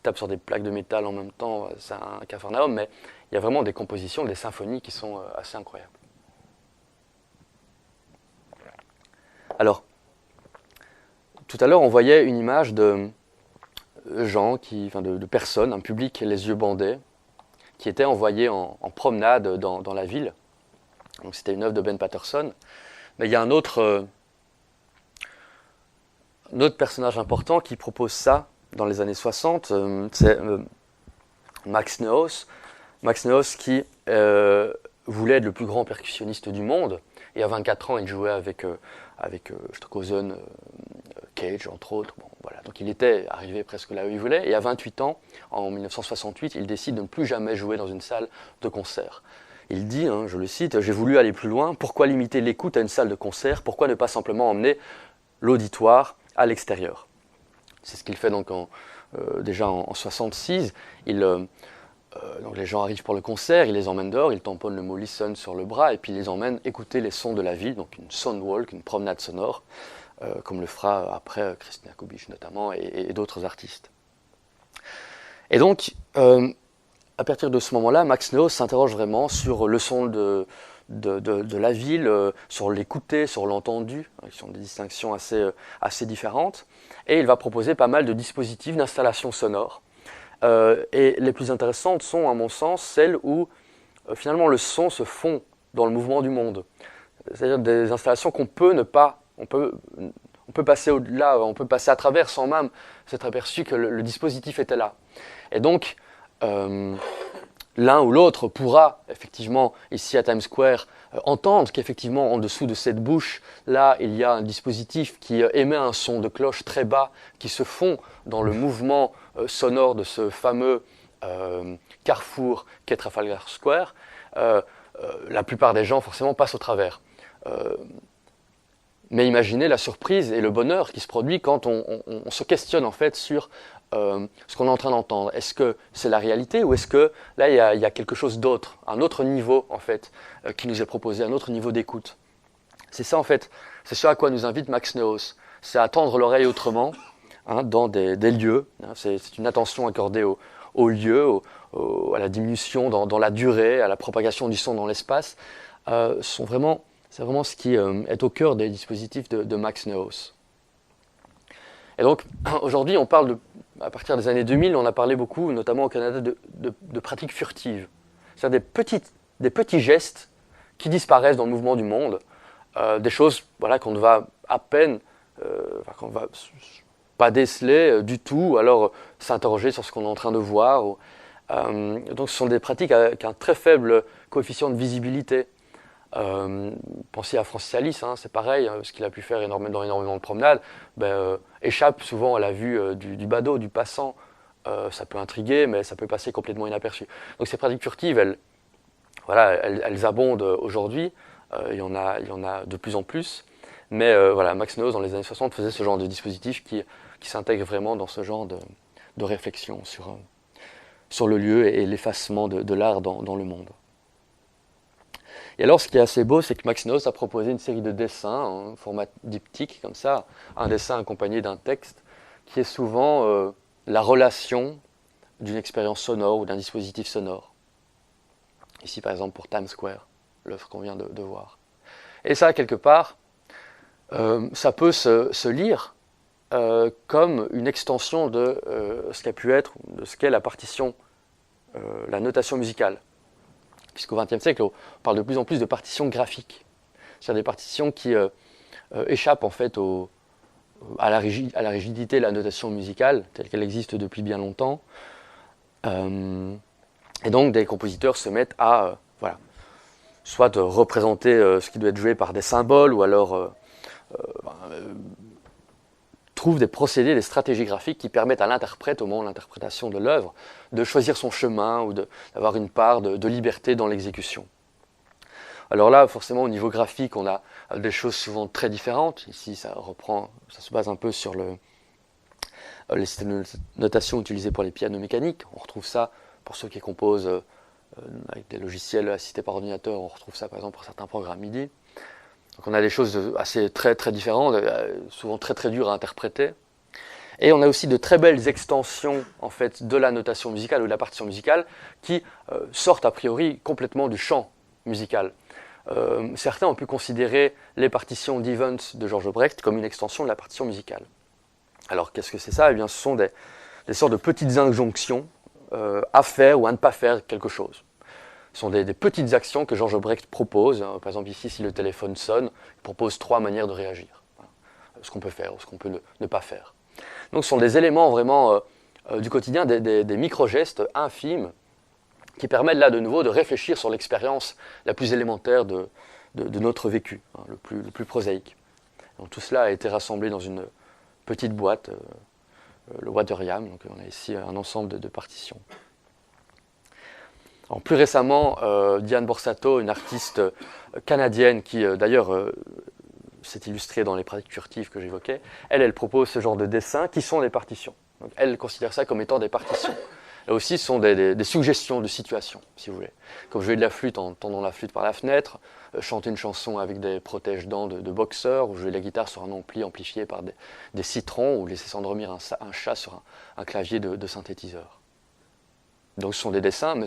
tapent sur des plaques de métal en même temps, c'est un capharnaüm, mais il y a vraiment des compositions, des symphonies qui sont assez incroyables. Alors, tout à l'heure, on voyait une image de gens, de personnes, un public les yeux bandés, qui étaient envoyés en promenade dans la ville. Donc c'était une œuvre de Ben Patterson. Mais il y a un autre personnage important qui propose ça dans les années 60, c'est Max Neuhaus. Max Neuhaus qui voulait être le plus grand percussionniste du monde. Et à 24 ans, il jouait avec Stockhausen, Cage, entre autres. Bon, voilà. Donc il était arrivé presque là où il voulait. Et à 28 ans, en 1968, il décide de ne plus jamais jouer dans une salle de concert. Il dit, je le cite, « J'ai voulu aller plus loin. Pourquoi limiter l'écoute à une salle de concert? Pourquoi ne pas simplement emmener l'auditoire à l'extérieur ?» C'est ce qu'il fait donc déjà en 66. Donc les gens arrivent pour le concert, il les emmène dehors, il tamponne le mot « listen » sur le bras et puis il les emmène écouter les sons de la ville, donc une soundwalk, une promenade sonore, comme le fera après Christina Kubich notamment et d'autres artistes. Et donc, à partir de ce moment-là, Max Neuhaus s'interroge vraiment sur le son de la ville, sur l'écouter, sur l'entendu, qui sont des distinctions assez différentes, et il va proposer pas mal de dispositifs d'installation sonore. Et les plus intéressantes sont, à mon sens, celles où finalement le son se fond dans le mouvement du monde. C'est-à-dire des installations qu'on peut ne pas, on peut passer au-delà, on peut passer à travers sans même s'être aperçu que le dispositif était là. Et donc, l'un ou l'autre pourra effectivement, ici à Times Square, entendre qu'effectivement en dessous de cette bouche, là, il y a un dispositif qui émet un son de cloche très bas, qui se fond dans le mouvement sonore de ce fameux carrefour qu'est Trafalgar Square. La plupart des gens forcément passent au travers. Mais imaginez la surprise et le bonheur qui se produit quand on se questionne en fait sur ce qu'on est en train d'entendre. Est-ce que c'est la réalité ou est-ce que là il y a quelque chose d'autre, un autre niveau en fait qui nous est proposé, un autre niveau d'écoute. C'est ça en fait, c'est ce à quoi nous invite Max Neuhaus. C'est à tendre l'oreille autrement dans des lieux. C'est une attention accordée au lieu, à la diminution dans la durée, à la propagation du son dans l'espace. C'est vraiment ce qui est au cœur des dispositifs de Max Neuhaus. Et donc, aujourd'hui, on parle à partir des années 2000, on a parlé beaucoup, notamment au Canada, de pratiques furtives. C'est-à-dire des petits gestes qui disparaissent dans le mouvement du monde, des choses qu'on ne va à peine, qu'on ne va pas déceler du tout, alors s'interroger sur ce qu'on est en train de voir. Donc, ce sont des pratiques avec un très faible coefficient de visibilité. Pensez à Francis Alice, c'est pareil, ce qu'il a pu faire dans énormément de promenades, échappe souvent à la vue du badaud, du passant. Ça peut intriguer, mais ça peut passer complètement inaperçu. Donc ces pratiques furtives, elles abondent aujourd'hui, il y en a de plus en plus, mais Max Neuhaus dans les années 60 faisait ce genre de dispositif qui s'intègre vraiment dans ce genre de réflexion sur le lieu et l'effacement de l'art dans le monde. Et alors, ce qui est assez beau, c'est que Max Neuhaus a proposé une série de dessins en format diptyque, comme ça, un dessin accompagné d'un texte, qui est souvent la relation d'une expérience sonore ou d'un dispositif sonore. Ici, par exemple, pour Times Square, l'œuvre qu'on vient de voir. Et ça, quelque part, ça peut se lire comme une extension de ce qu'a pu être, de ce qu'est la partition, la notation musicale. Puisqu'au XXe siècle, on parle de plus en plus de partitions graphiques. C'est-à-dire des partitions qui échappent en fait à la rigidité de la notation musicale, telle qu'elle existe depuis bien longtemps. Et donc des compositeurs se mettent à soit représenter ce qui doit être joué par des symboles, ou alors trouvent des procédés, des stratégies graphiques qui permettent à l'interprète, au moment de l'interprétation de l'œuvre, de choisir son chemin ou d'avoir une part de liberté dans l'exécution. Alors là, forcément, au niveau graphique, on a des choses souvent très différentes. Ici, ça se base un peu sur les systèmes de notation utilisés pour les pianos mécaniques. On retrouve ça pour ceux qui composent avec des logiciels assistés par ordinateur. On retrouve ça, par exemple, pour certains programmes MIDI. Donc on a des choses assez très très différentes, souvent très très dures à interpréter. Et on a aussi de très belles extensions en fait, de la notation musicale ou de la partition musicale qui sortent a priori complètement du champ musical. Certains ont pu considérer les partitions d'Evans de Georges Brecht comme une extension de la partition musicale. Alors qu'est-ce que c'est ça? Eh bien, ce sont des sortes de petites injonctions à faire ou à ne pas faire quelque chose. Ce sont des petites actions que Georges Brecht propose. Par exemple, ici, si le téléphone sonne, il propose 3 manières de réagir. Voilà. Ce qu'on peut faire, ce qu'on peut ne pas faire. Donc, ce sont des éléments vraiment du quotidien, des micro-gestes infimes qui permettent là, de nouveau, de réfléchir sur l'expérience la plus élémentaire de notre vécu, hein, le plus prosaïque. Donc, tout cela a été rassemblé dans une petite boîte, le Wateriam. Donc, on a ici un ensemble de partitions. Alors, plus récemment, Diane Borsato, une artiste canadienne qui, d'ailleurs, s'est illustrée dans les pratiques furtives que j'évoquais, elle propose ce genre de dessins qui sont des partitions. Donc, elle considère ça comme étant des partitions. Là aussi, ce sont des suggestions de situation, si vous voulez. Comme jouer de la flûte en tendant la flûte par la fenêtre, chanter une chanson avec des protège-dents de boxeur, ou jouer de la guitare sur un ampli amplifié par des citrons, ou laisser s'endormir un chat sur un clavier de synthétiseur. Donc ce sont des dessins, mais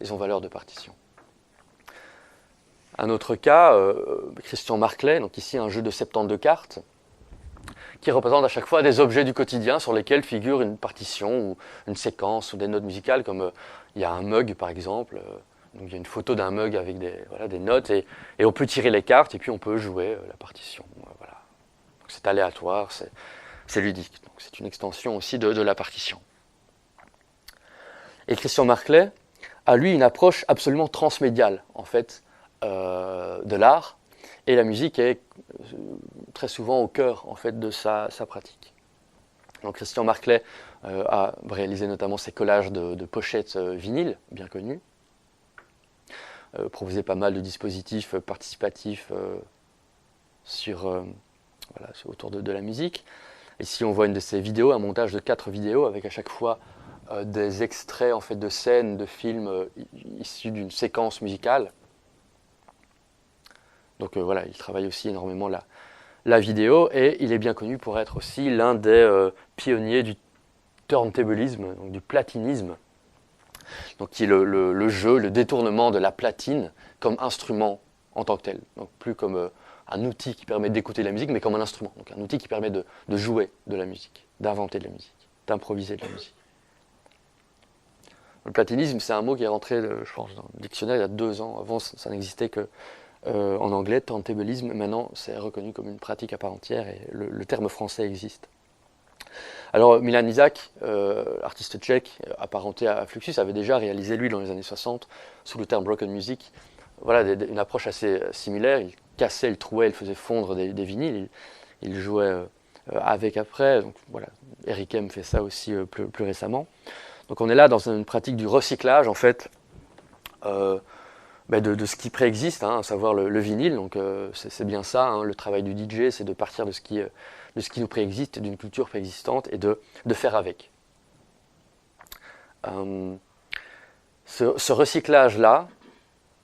ils ont valeur de partition. Un autre cas, Christian Marclay, donc ici un jeu de 72 cartes, qui représente à chaque fois des objets du quotidien sur lesquels figure une partition ou une séquence ou des notes musicales, comme il y a un mug par exemple, donc il y a une photo d'un mug avec des notes, et on peut tirer les cartes et puis on peut jouer la partition. Voilà. Donc c'est aléatoire, c'est ludique, donc c'est une extension aussi de la partition. Et Christian Marclay a lui une approche absolument transmédiale en fait de l'art, et la musique est très souvent au cœur en fait de sa pratique. Donc Christian Marclay a réalisé notamment ses collages de pochettes vinyles bien connus, proposé pas mal de dispositifs participatifs autour de la musique. Ici on voit une de ses vidéos, un montage de 4 vidéos avec à chaque fois des extraits en fait de scènes de films issus d'une séquence musicale. Donc voilà, il travaille aussi énormément la vidéo, et il est bien connu pour être aussi l'un des pionniers du turntablisme, donc du platinisme, donc qui est le jeu, le détournement de la platine comme instrument en tant que tel. Donc plus comme un outil qui permet d'écouter la musique, mais comme un instrument, donc un outil qui permet de jouer de la musique, d'inventer de la musique, d'improviser de la musique. Le platinisme, c'est un mot qui est rentré, je pense, dans le dictionnaire il y a 2 ans. Avant, ça n'existait que en anglais, turntablisme. Maintenant, c'est reconnu comme une pratique à part entière et le terme français existe. Alors, Milan Izak, artiste tchèque apparenté à Fluxus, avait déjà réalisé, lui, dans les années 60, sous le terme broken music, voilà, une approche assez similaire. Il cassait, il trouait, il faisait fondre des vinyles, il jouait avec après. Donc, voilà, Eric M fait ça aussi plus récemment. Donc on est là dans une pratique du recyclage en fait de ce qui préexiste, hein, à savoir le vinyle. Donc c'est bien ça, hein, le travail du DJ, c'est de partir de ce qui nous préexiste, d'une culture préexistante, et de faire avec. Ce recyclage-là,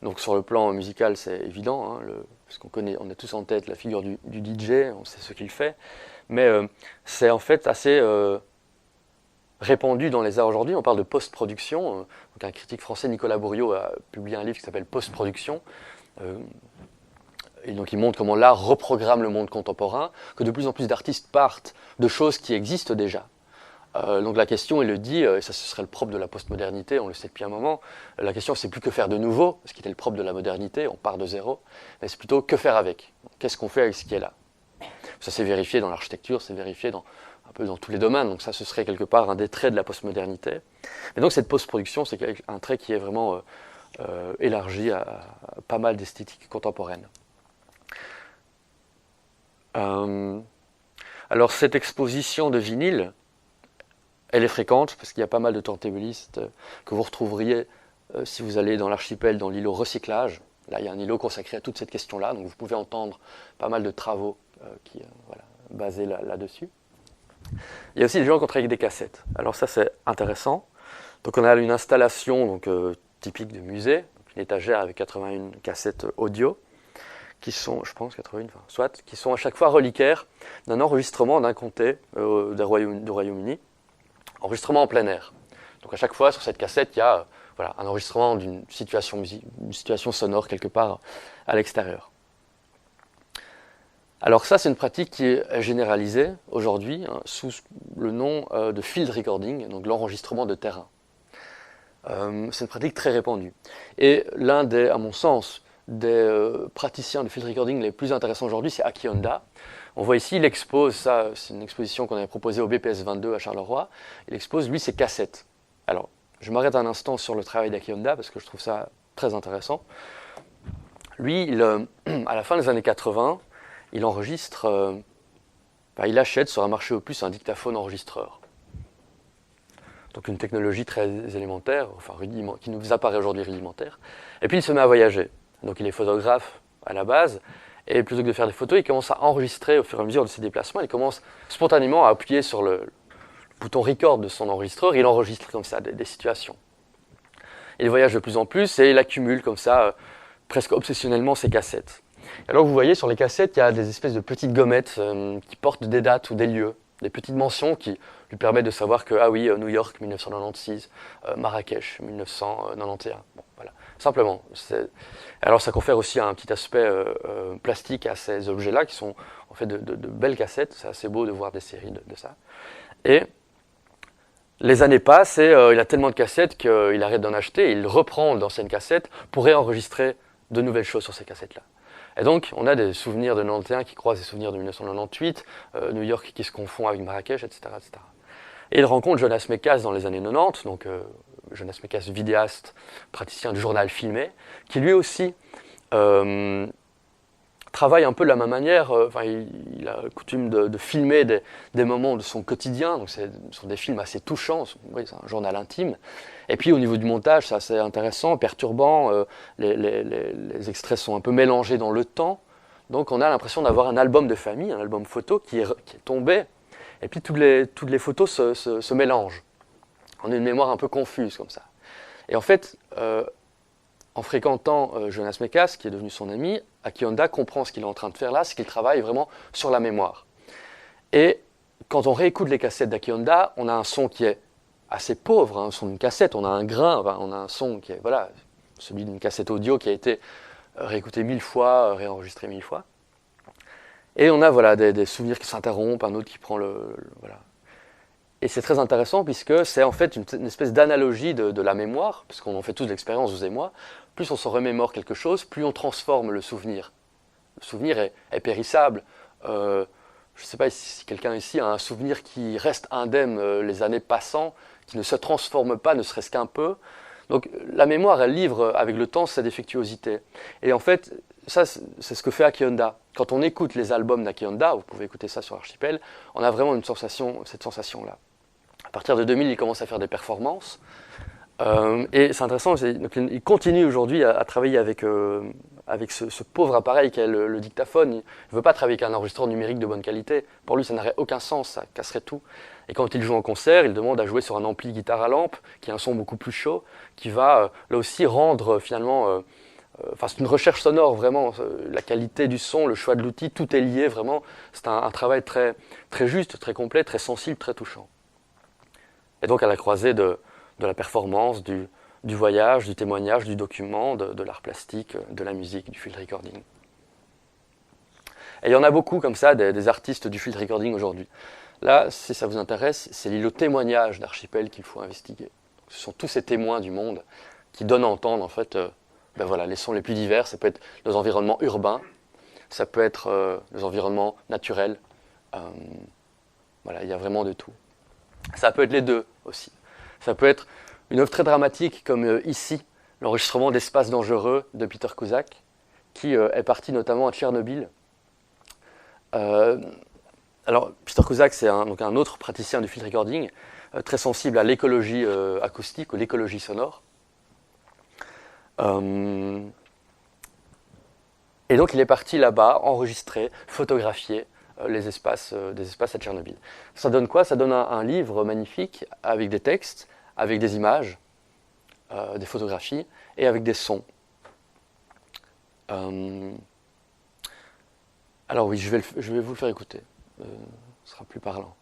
donc sur le plan musical c'est évident, hein, parce on a tous en tête la figure du DJ, on sait ce qu'il fait, mais c'est en fait assez répandu dans les arts aujourd'hui. On parle de post-production. Donc un critique français, Nicolas Bourriaud, a publié un livre qui s'appelle Post-production. Et donc il montre comment l'art reprogramme le monde contemporain, que de plus en plus d'artistes partent de choses qui existent déjà. Donc la question, il le dit, et ça ce serait le propre de la postmodernité, on le sait depuis un moment, la question c'est plus que faire de nouveau, ce qui était le propre de la modernité, on part de zéro, mais c'est plutôt que faire avec. Qu'est-ce qu'on fait avec ce qui est là? Ça s'est vérifié dans l'architecture, c'est vérifié un peu dans tous les domaines, donc ça ce serait quelque part un des traits de la postmodernité. Mais donc cette post-production, c'est un trait qui est vraiment élargi à pas mal d'esthétiques contemporaines. Alors cette exposition de vinyle, elle est fréquente parce qu'il y a pas mal de turntablistes que vous retrouveriez si vous allez dans l'archipel, dans l'îlot recyclage. Là, il y a un îlot consacré à toute cette question-là, donc vous pouvez entendre pas mal de travaux basés là-dessus. Il y a aussi des gens qui ont travaillé avec des cassettes. Alors ça, c'est intéressant. Donc on a une installation typique de musée, une étagère avec 81 cassettes audio, qui sont, je pense, 81, enfin, soit, qui sont à chaque fois reliquaires d'un enregistrement d'un comté du Royaume-Uni, enregistrement en plein air. Donc à chaque fois, sur cette cassette, il y a voilà, un enregistrement d'une situation sonore quelque part à l'extérieur. Alors ça, c'est une pratique qui est généralisée aujourd'hui sous le nom de field recording, donc l'enregistrement de terrain. C'est une pratique très répandue. Et l'un des, à mon sens, des praticiens de field recording les plus intéressants aujourd'hui, c'est Aki Honda. On voit ici, il expose, ça c'est une exposition qu'on avait proposée au BPS 22 à Charleroi, il expose lui ses cassettes. Alors, je m'arrête un instant sur le travail d'Aki Honda parce que je trouve ça très intéressant. Lui, à la fin des années 80, il enregistre, il achète sur un marché aux puces un dictaphone enregistreur. Donc une technologie très élémentaire, enfin qui nous apparaît aujourd'hui rudimentaire. Et puis il se met à voyager. Donc il est photographe à la base, et plutôt que de faire des photos, il commence à enregistrer au fur et à mesure de ses déplacements. Il commence spontanément à appuyer sur le bouton record de son enregistreur, et il enregistre comme ça des situations. Il voyage de plus en plus et il accumule comme ça, presque obsessionnellement, ses cassettes. Et alors vous voyez sur les cassettes, il y a des espèces de petites gommettes qui portent des dates ou des lieux, des petites mentions qui lui permettent de savoir que, ah oui, New York 1996, Marrakech 1991. Bon, voilà. Simplement. Alors ça confère aussi un petit aspect plastique à ces objets-là qui sont en fait de belles cassettes. C'est assez beau de voir des séries de ça. Et les années passent et il a tellement de cassettes qu'il arrête d'en acheter et il reprend d'anciennes cassettes pour réenregistrer de nouvelles choses sur ces cassettes-là. Et donc, on a des souvenirs de 91 qui croisent des souvenirs de 1998, New York qui se confond avec Marrakech, etc., etc. Et il rencontre Jonas Mekas dans les années 90, donc Jonas Mekas, vidéaste, praticien du journal filmé, qui lui aussi travaille un peu de la même manière. Il a coutume de filmer des moments de son quotidien, donc ce sont des films assez touchants, oui, c'est un journal intime. Et puis au niveau du montage, c'est assez intéressant, perturbant, les extraits sont un peu mélangés dans le temps, donc on a l'impression d'avoir un album de famille, un album photo qui est tombé, et puis toutes les photos se mélangent. On a une mémoire un peu confuse comme ça. Et en fait, en fréquentant Jonas Mekas, qui est devenu son ami, Aki Honda comprend ce qu'il est en train de faire là, c'est qu'il travaille vraiment sur la mémoire. Et quand on réécoute les cassettes d'Aki Honda, on a un son qui est assez pauvre, un son d'une cassette, on a un grain, on a un son qui est voilà, celui d'une cassette audio qui a été réécouté 1000 fois, réenregistré 1000 fois. Et on a voilà, des souvenirs qui s'interrompent, un autre qui prend voilà. Et c'est très intéressant puisque c'est en fait une espèce d'analogie de la mémoire, parce qu'on en fait tous l'expérience, vous et moi. Plus on se remémore quelque chose, plus on transforme le souvenir. Le souvenir est périssable. Je ne sais pas si quelqu'un ici a un souvenir qui reste indemne les années passant, qui ne se transforme pas, ne serait-ce qu'un peu. Donc la mémoire, elle livre avec le temps sa défectuosité. Et en fait, ça, c'est ce que fait Aki Honda. Quand on écoute les albums d'Aki Honda, vous pouvez écouter ça sur Archipel, on a vraiment cette sensation-là. À partir de 2000, il commence à faire des performances. Et c'est intéressant, donc, il continue aujourd'hui à travailler avec ce pauvre appareil qu'est le dictaphone. Il ne veut pas travailler avec un enregistreur numérique de bonne qualité. Pour lui, ça n'aurait aucun sens, ça casserait tout. Et quand il joue en concert, il demande à jouer sur un ampli guitare à lampe, qui a un son beaucoup plus chaud, qui va là aussi rendre finalement... c'est une recherche sonore, vraiment. La qualité du son, le choix de l'outil, tout est lié, vraiment. C'est un travail très, très juste, très complet, très sensible, très touchant. Et donc à la croisée de la performance, du voyage, du témoignage, du document, de l'art plastique, de la musique, du field recording. Et il y en a beaucoup comme ça, des artistes du field recording aujourd'hui. Là, si ça vous intéresse, c'est l'îlot témoignage d'Archipel qu'il faut investiguer. Ce sont tous ces témoins du monde qui donnent à entendre en fait, les sons les plus divers. Ça peut être nos environnements urbains, ça peut être nos environnements naturels. Il y a vraiment de tout. Ça peut être les deux aussi. Ça peut être une œuvre très dramatique comme ici, l'enregistrement d'Espace dangereux de Peter Cusack, qui est parti notamment à Tchernobyl. Alors, Peter Cusack, c'est un autre praticien du field recording, très sensible à l'écologie acoustique ou l'écologie sonore. Et donc, il est parti là-bas, enregistrer, photographier des espaces à Tchernobyl. Ça donne quoi? Ça donne un livre magnifique avec des textes, avec des images, des photographies et avec des sons. Alors oui, je vais vous le faire écouter. Ce sera plus parlant.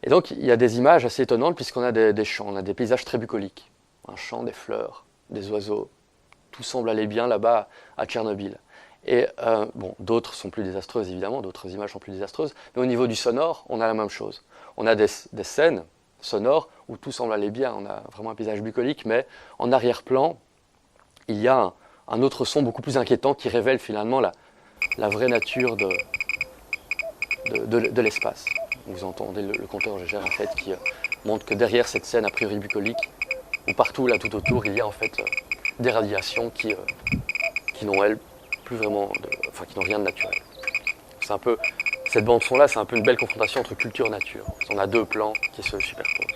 Et donc, il y a des images assez étonnantes puisqu'on a des champs, on a des paysages très bucoliques. Un champ, des fleurs, des oiseaux. Tout semble aller bien là-bas à Tchernobyl. Et bon, d'autres sont plus désastreuses évidemment, d'autres images sont plus désastreuses, mais au niveau du sonore, on a la même chose. On a des scènes sonores où tout semble aller bien, on a vraiment un paysage bucolique, mais en arrière-plan, il y a un autre son beaucoup plus inquiétant qui révèle finalement la vraie nature de l'espace. Vous entendez le compteur Gégère en fait qui montre que derrière cette scène a priori bucolique, ou partout là tout autour, il y a en fait des radiations qui n'ont elles plus vraiment, qui n'ont rien de naturel. C'est un peu cette bande son là, c'est un peu une belle confrontation entre culture et nature. On a deux plans qui se superposent.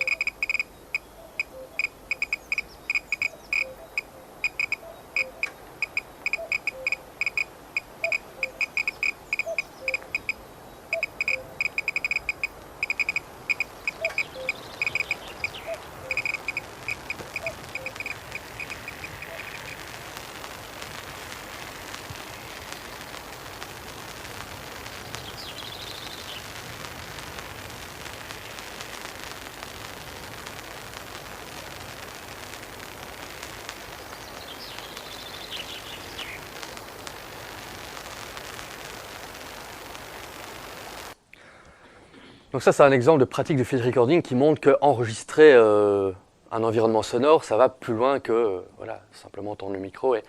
Donc ça, c'est un exemple de pratique de field recording qui montre qu'enregistrer un environnement sonore, ça va plus loin que voilà, simplement entendre le micro. Et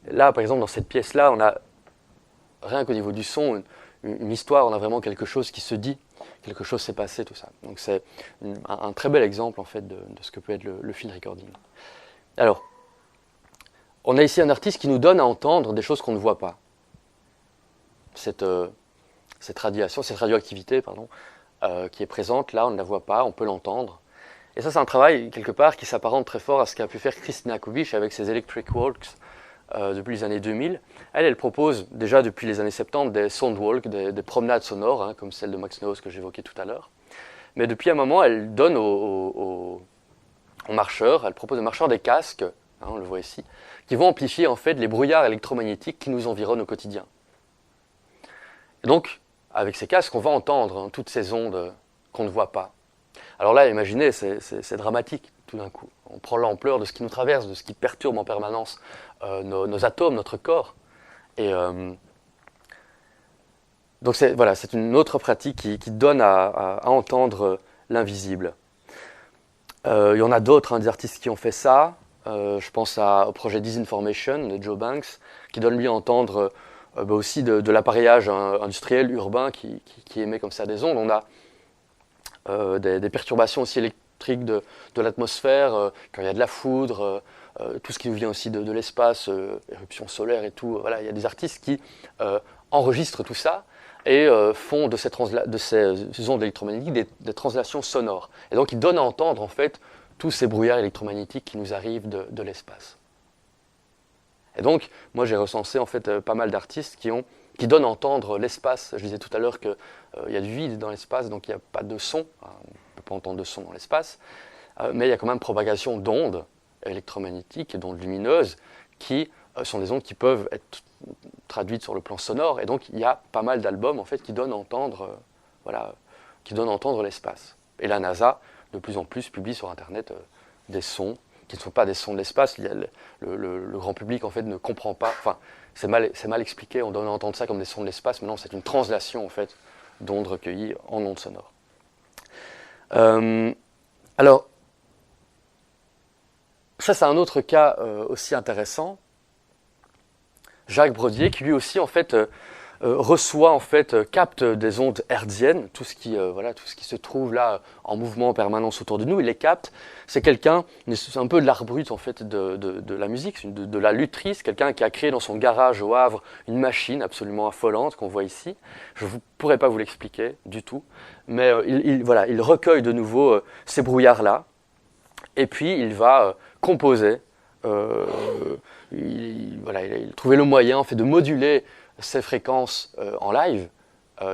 là, par exemple, dans cette pièce-là, on a rien qu'au niveau du son, une histoire, on a vraiment quelque chose qui se dit, quelque chose s'est passé, tout ça. Donc c'est un très bel exemple en fait de ce que peut être le field recording. Alors, on a ici un artiste qui nous donne à entendre des choses qu'on ne voit pas. Cette radiation, cette radioactivité, pardon, qui est présente, là on ne la voit pas, on peut l'entendre. Et ça c'est un travail quelque part qui s'apparente très fort à ce qu'a pu faire Christina Kubich avec ses Electric Walks depuis les années 2000. Elle propose déjà depuis les années 70 des soundwalks, des promenades sonores, hein, comme celle de Max Neuhaus que j'évoquais tout à l'heure. Mais depuis un moment, elle donne aux marcheurs, elle propose aux marcheurs des casques, hein, on le voit ici, qui vont amplifier en fait les brouillards électromagnétiques qui nous environnent au quotidien. Et donc, avec ces casques, on va entendre toutes ces ondes qu'on ne voit pas. Alors là, imaginez, c'est dramatique tout d'un coup. On prend l'ampleur de ce qui nous traverse, de ce qui perturbe en permanence nos atomes, notre corps. Et donc voilà, c'est une autre pratique qui donne à entendre l'invisible. Il y en a d'autres, hein, des artistes qui ont fait ça. Je pense au projet Disinformation de Joe Banks, qui donne lui à entendre aussi de l'appareillage industriel urbain qui émet comme ça des ondes. On a des perturbations aussi électriques de l'atmosphère, quand il y a de la foudre, tout ce qui nous vient aussi de l'espace, éruption solaire et tout. Voilà, il y a des artistes qui enregistrent tout ça et font de ces ondes électromagnétiques des translations sonores. Et donc ils donnent à entendre en fait tous ces brouillards électromagnétiques qui nous arrivent de l'espace. Et donc, moi j'ai recensé en fait pas mal d'artistes qui donnent à entendre l'espace. Je disais tout à l'heure qu'il y a du vide dans l'espace, donc il n'y a pas de son. On ne peut pas entendre de son dans l'espace. Mais il y a quand même propagation d'ondes électromagnétiques et d'ondes lumineuses qui sont des ondes qui peuvent être traduites sur le plan sonore. Et donc, il y a pas mal d'albums en fait qui donnent à entendre, l'espace. Et la NASA, de plus en plus, publie sur Internet des sons qui ne sont pas des sons de l'espace. Le grand public en fait ne comprend pas. Enfin, c'est mal expliqué. On donne à entendre ça comme des sons de l'espace, mais non, c'est une translation en fait d'ondes recueillies en ondes sonores. Alors, ça c'est un autre cas aussi intéressant. Jacques Brodier, qui lui aussi en fait capte des ondes hertziennes, tout ce qui se trouve là en mouvement en permanence autour de nous, il les capte. C'est quelqu'un, c'est un peu de l'art brut en fait de la musique, de la luttrice, quelqu'un qui a créé dans son garage au Havre une machine absolument affolante qu'on voit ici. Je ne pourrais pas vous l'expliquer du tout, mais il recueille de nouveau ces brouillards-là, et puis il va composer. Il trouvait le moyen en fait de moduler ces fréquences en live,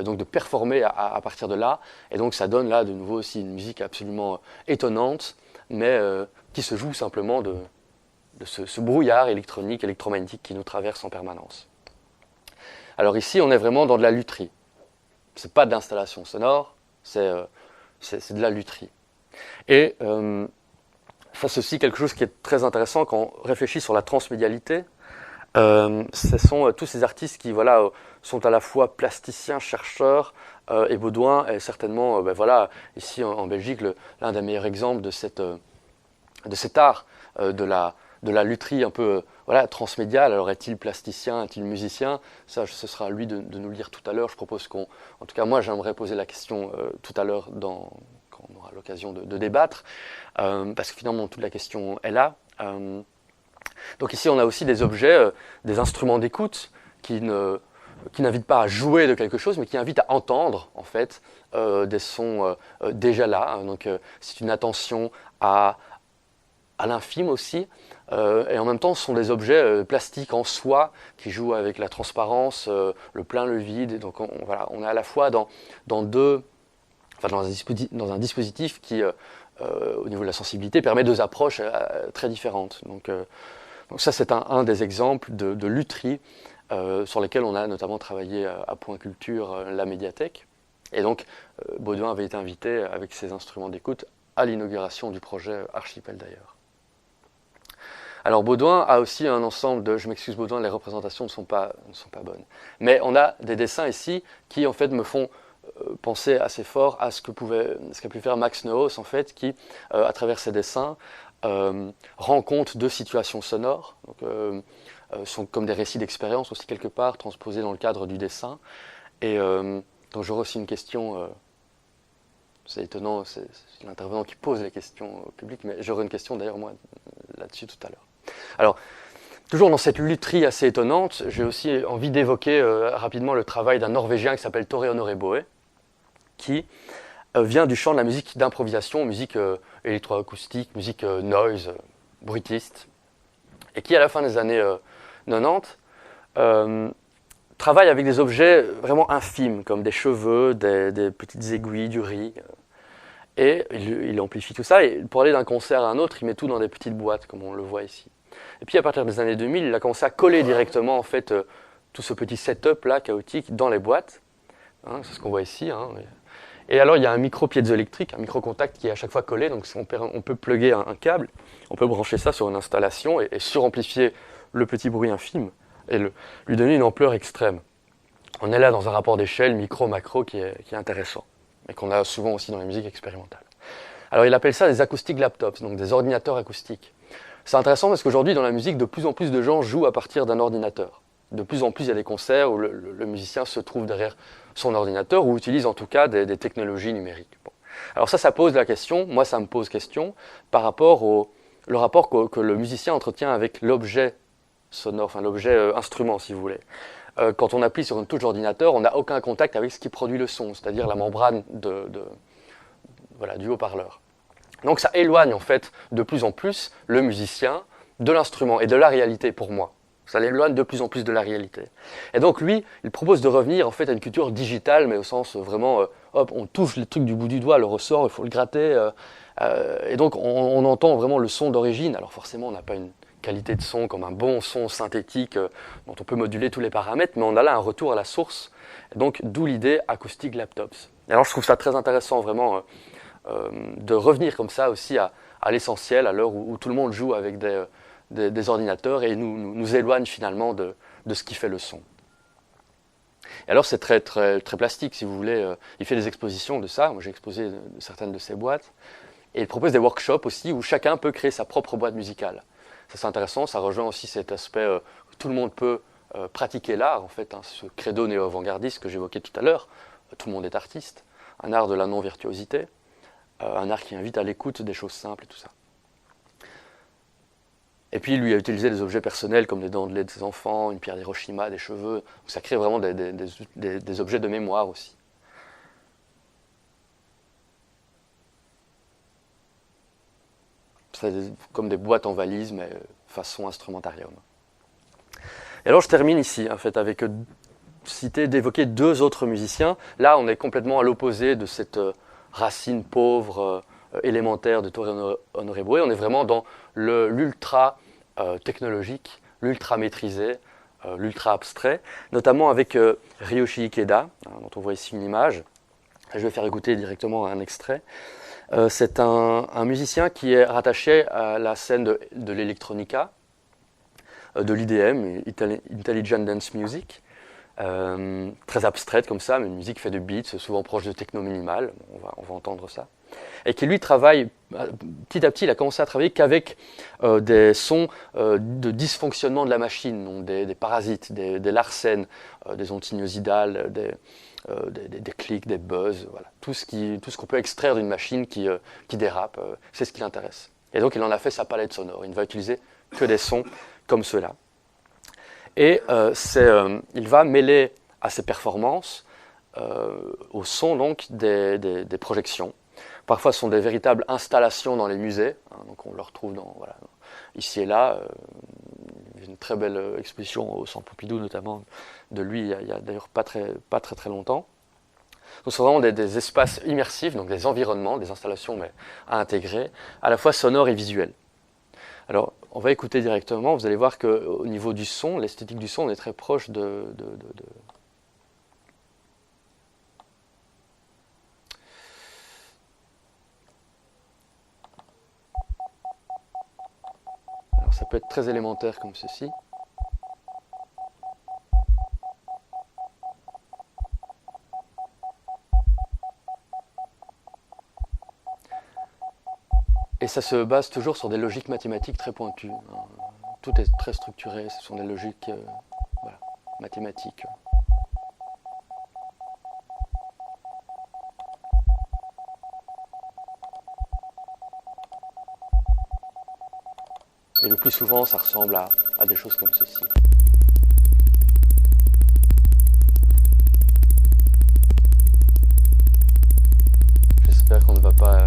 donc de performer à partir de là, et donc ça donne là de nouveau aussi une musique absolument étonnante, mais qui se joue simplement de ce brouillard électronique, électromagnétique qui nous traverse en permanence. Alors ici, on est vraiment dans de la lutherie. C'est pas de l'installation sonore, c'est de la lutherie. Et ça, c'est aussi quelque chose qui est très intéressant quand on réfléchit sur la transmédialité. Ce sont tous ces artistes qui sont à la fois plasticiens, chercheurs, et Baudouin est certainement, ici en Belgique, l'un des meilleurs exemples de cet art de la lutherie un peu transmédiale. Alors est-il plasticien, est-il musicien? Ça, ce sera à lui de nous le dire tout à l'heure. Je propose en tout cas moi j'aimerais poser la question tout à l'heure quand on aura l'occasion de débattre, parce que finalement toute la question est là. Donc ici on a aussi des objets, des instruments d'écoute qui n'invitent pas à jouer de quelque chose, mais qui invitent à entendre en fait des sons déjà là. Donc c'est une attention à l'infime aussi, et en même temps ce sont des objets plastiques en soi qui jouent avec la transparence, le plein, le vide. Et donc on est à la fois dans un dispositif qui au niveau de la sensibilité permet deux approches très différentes. Donc ça c'est un des exemples de lutherie sur lesquels on a notamment travaillé à Point Culture, la médiathèque. Et donc Baudouin avait été invité avec ses instruments d'écoute à l'inauguration du projet Archipel d'ailleurs. Alors Baudouin a aussi un ensemble de... Je m'excuse Baudouin, les représentations ne sont pas bonnes. Mais on a des dessins ici qui en fait me font penser assez fort à ce qu'a pu faire Max Neuhaus en fait, qui à travers ses dessins rend compte de situations sonores, donc, sont comme des récits d'expérience aussi quelque part, transposés dans le cadre du dessin. Et donc j'aurai aussi une question... c'est étonnant, c'est l'intervenant qui pose les questions au public, mais j'aurai une question d'ailleurs moi là-dessus tout à l'heure. Alors, toujours dans cette lutherie assez étonnante, j'ai aussi envie d'évoquer rapidement le travail d'un Norvégien qui s'appelle Tore Honoré Boe, qui vient du champ de la musique d'improvisation, musique électroacoustique, musique noise, bruitiste, et qui à la fin des années 90 travaille avec des objets vraiment infimes, comme des cheveux, des petites aiguilles, du riz. Et il amplifie tout ça, et pour aller d'un concert à un autre, il met tout dans des petites boîtes, comme on le voit ici. Et puis à partir des années 2000, il a commencé à coller directement en fait tout ce petit setup là chaotique dans les boîtes. Hein, c'est ce qu'on voit ici. Hein. Et alors il y a un micro piezoélectrique, un micro contact qui est à chaque fois collé, donc on peut plugger un câble, on peut brancher ça sur une installation et suramplifier le petit bruit infime et lui donner une ampleur extrême. On est là dans un rapport d'échelle micro-macro qui est intéressant, et qu'on a souvent aussi dans la musique expérimentale. Alors il appelle ça des acoustic laptops, donc des ordinateurs acoustiques. C'est intéressant parce qu'aujourd'hui dans la musique, de plus en plus de gens jouent à partir d'un ordinateur. De plus en plus il y a des concerts où le musicien se trouve derrière son ordinateur ou utilise en tout cas des technologies numériques. Bon. Alors ça pose la question, moi ça me pose question, par rapport le rapport que le musicien entretient avec l'objet sonore, enfin l'objet instrument si vous voulez. Quand on appuie sur une touche d'ordinateur, on n'a aucun contact avec ce qui produit le son, c'est-à-dire la membrane du haut-parleur. Donc ça éloigne en fait de plus en plus le musicien de l'instrument et de la réalité pour moi. Ça l'éloigne de plus en plus de la réalité. Et donc lui, il propose de revenir en fait à une culture digitale, mais au sens vraiment, on touche les trucs du bout du doigt, le ressort, il faut le gratter. Et donc on entend vraiment le son d'origine. Alors forcément, on n'a pas une qualité de son comme un bon son synthétique dont on peut moduler tous les paramètres, mais on a là un retour à la source. Et donc d'où l'idée acoustic laptops. Et alors je trouve ça très intéressant vraiment de revenir comme ça aussi à l'essentiel, à l'heure où tout le monde joue avec des ordinateurs et nous éloigne finalement de ce qui fait le son. Et alors c'est très, très, très plastique si vous voulez. Il fait des expositions de ça, moi j'ai exposé certaines de ces boîtes. Et il propose des workshops aussi où chacun peut créer sa propre boîte musicale. Ça c'est intéressant, ça rejoint aussi cet aspect où tout le monde peut pratiquer l'art, en fait, hein, ce credo néo-avant-gardiste que j'évoquais tout à l'heure. Tout le monde est artiste, un art de la non-virtuosité, un art qui invite à l'écoute des choses simples et tout ça. Et puis lui a utilisé des objets personnels comme des dents de lait de ses enfants, une pierre d'Hiroshima, des cheveux. Donc ça crée vraiment des objets de mémoire aussi. C'est comme des boîtes en valise, mais façon instrumentarium. Et alors je termine ici, en fait, avec d'évoquer deux autres musiciens. Là, on est complètement à l'opposé de cette racine pauvre, élémentaire de Tore Honoré Boe. On est vraiment dans l'ultra technologique, l'ultra maîtrisé, l'ultra abstrait, notamment avec Ryoshi Ikeda, hein, dont on voit ici une image. Je vais faire écouter directement un extrait. C'est un musicien qui est rattaché à la scène de l'electronica, de l'IDM, Intelligent Dance Music, très abstraite comme ça, mais une musique faite de beats, souvent proche de techno minimal, on va entendre ça. Et qui lui travaille, petit à petit, il a commencé à travailler qu'avec des sons de dysfonctionnement de la machine, donc des parasites, des larcènes, des ontiniosidales, des clics, des buzz, voilà. Tout ce qu'on peut extraire d'une machine qui dérape, c'est ce qui l'intéresse. Et donc il en a fait sa palette sonore, il ne va utiliser que des sons comme ceux-là. Et il va mêler à ses performances au son donc des projections. Parfois, ce sont des véritables installations dans les musées. Hein, donc, on le retrouve voilà, ici et là. Une très belle exposition au Centre Pompidou, notamment de lui, il y a d'ailleurs pas très longtemps. Donc, ce sont vraiment des espaces immersifs, donc des environnements, des installations mais à intégrer, à la fois sonores et visuels. Alors, on va écouter directement. Vous allez voir qu'au niveau du son, l'esthétique du son, on est très proche Alors, ça peut être très élémentaire comme ceci. Et ça se base toujours sur des logiques mathématiques très pointues. Tout est très structuré, ce sont des logiques voilà, mathématiques. Et le plus souvent, ça ressemble à des choses comme ceci. J'espère qu'on ne va pas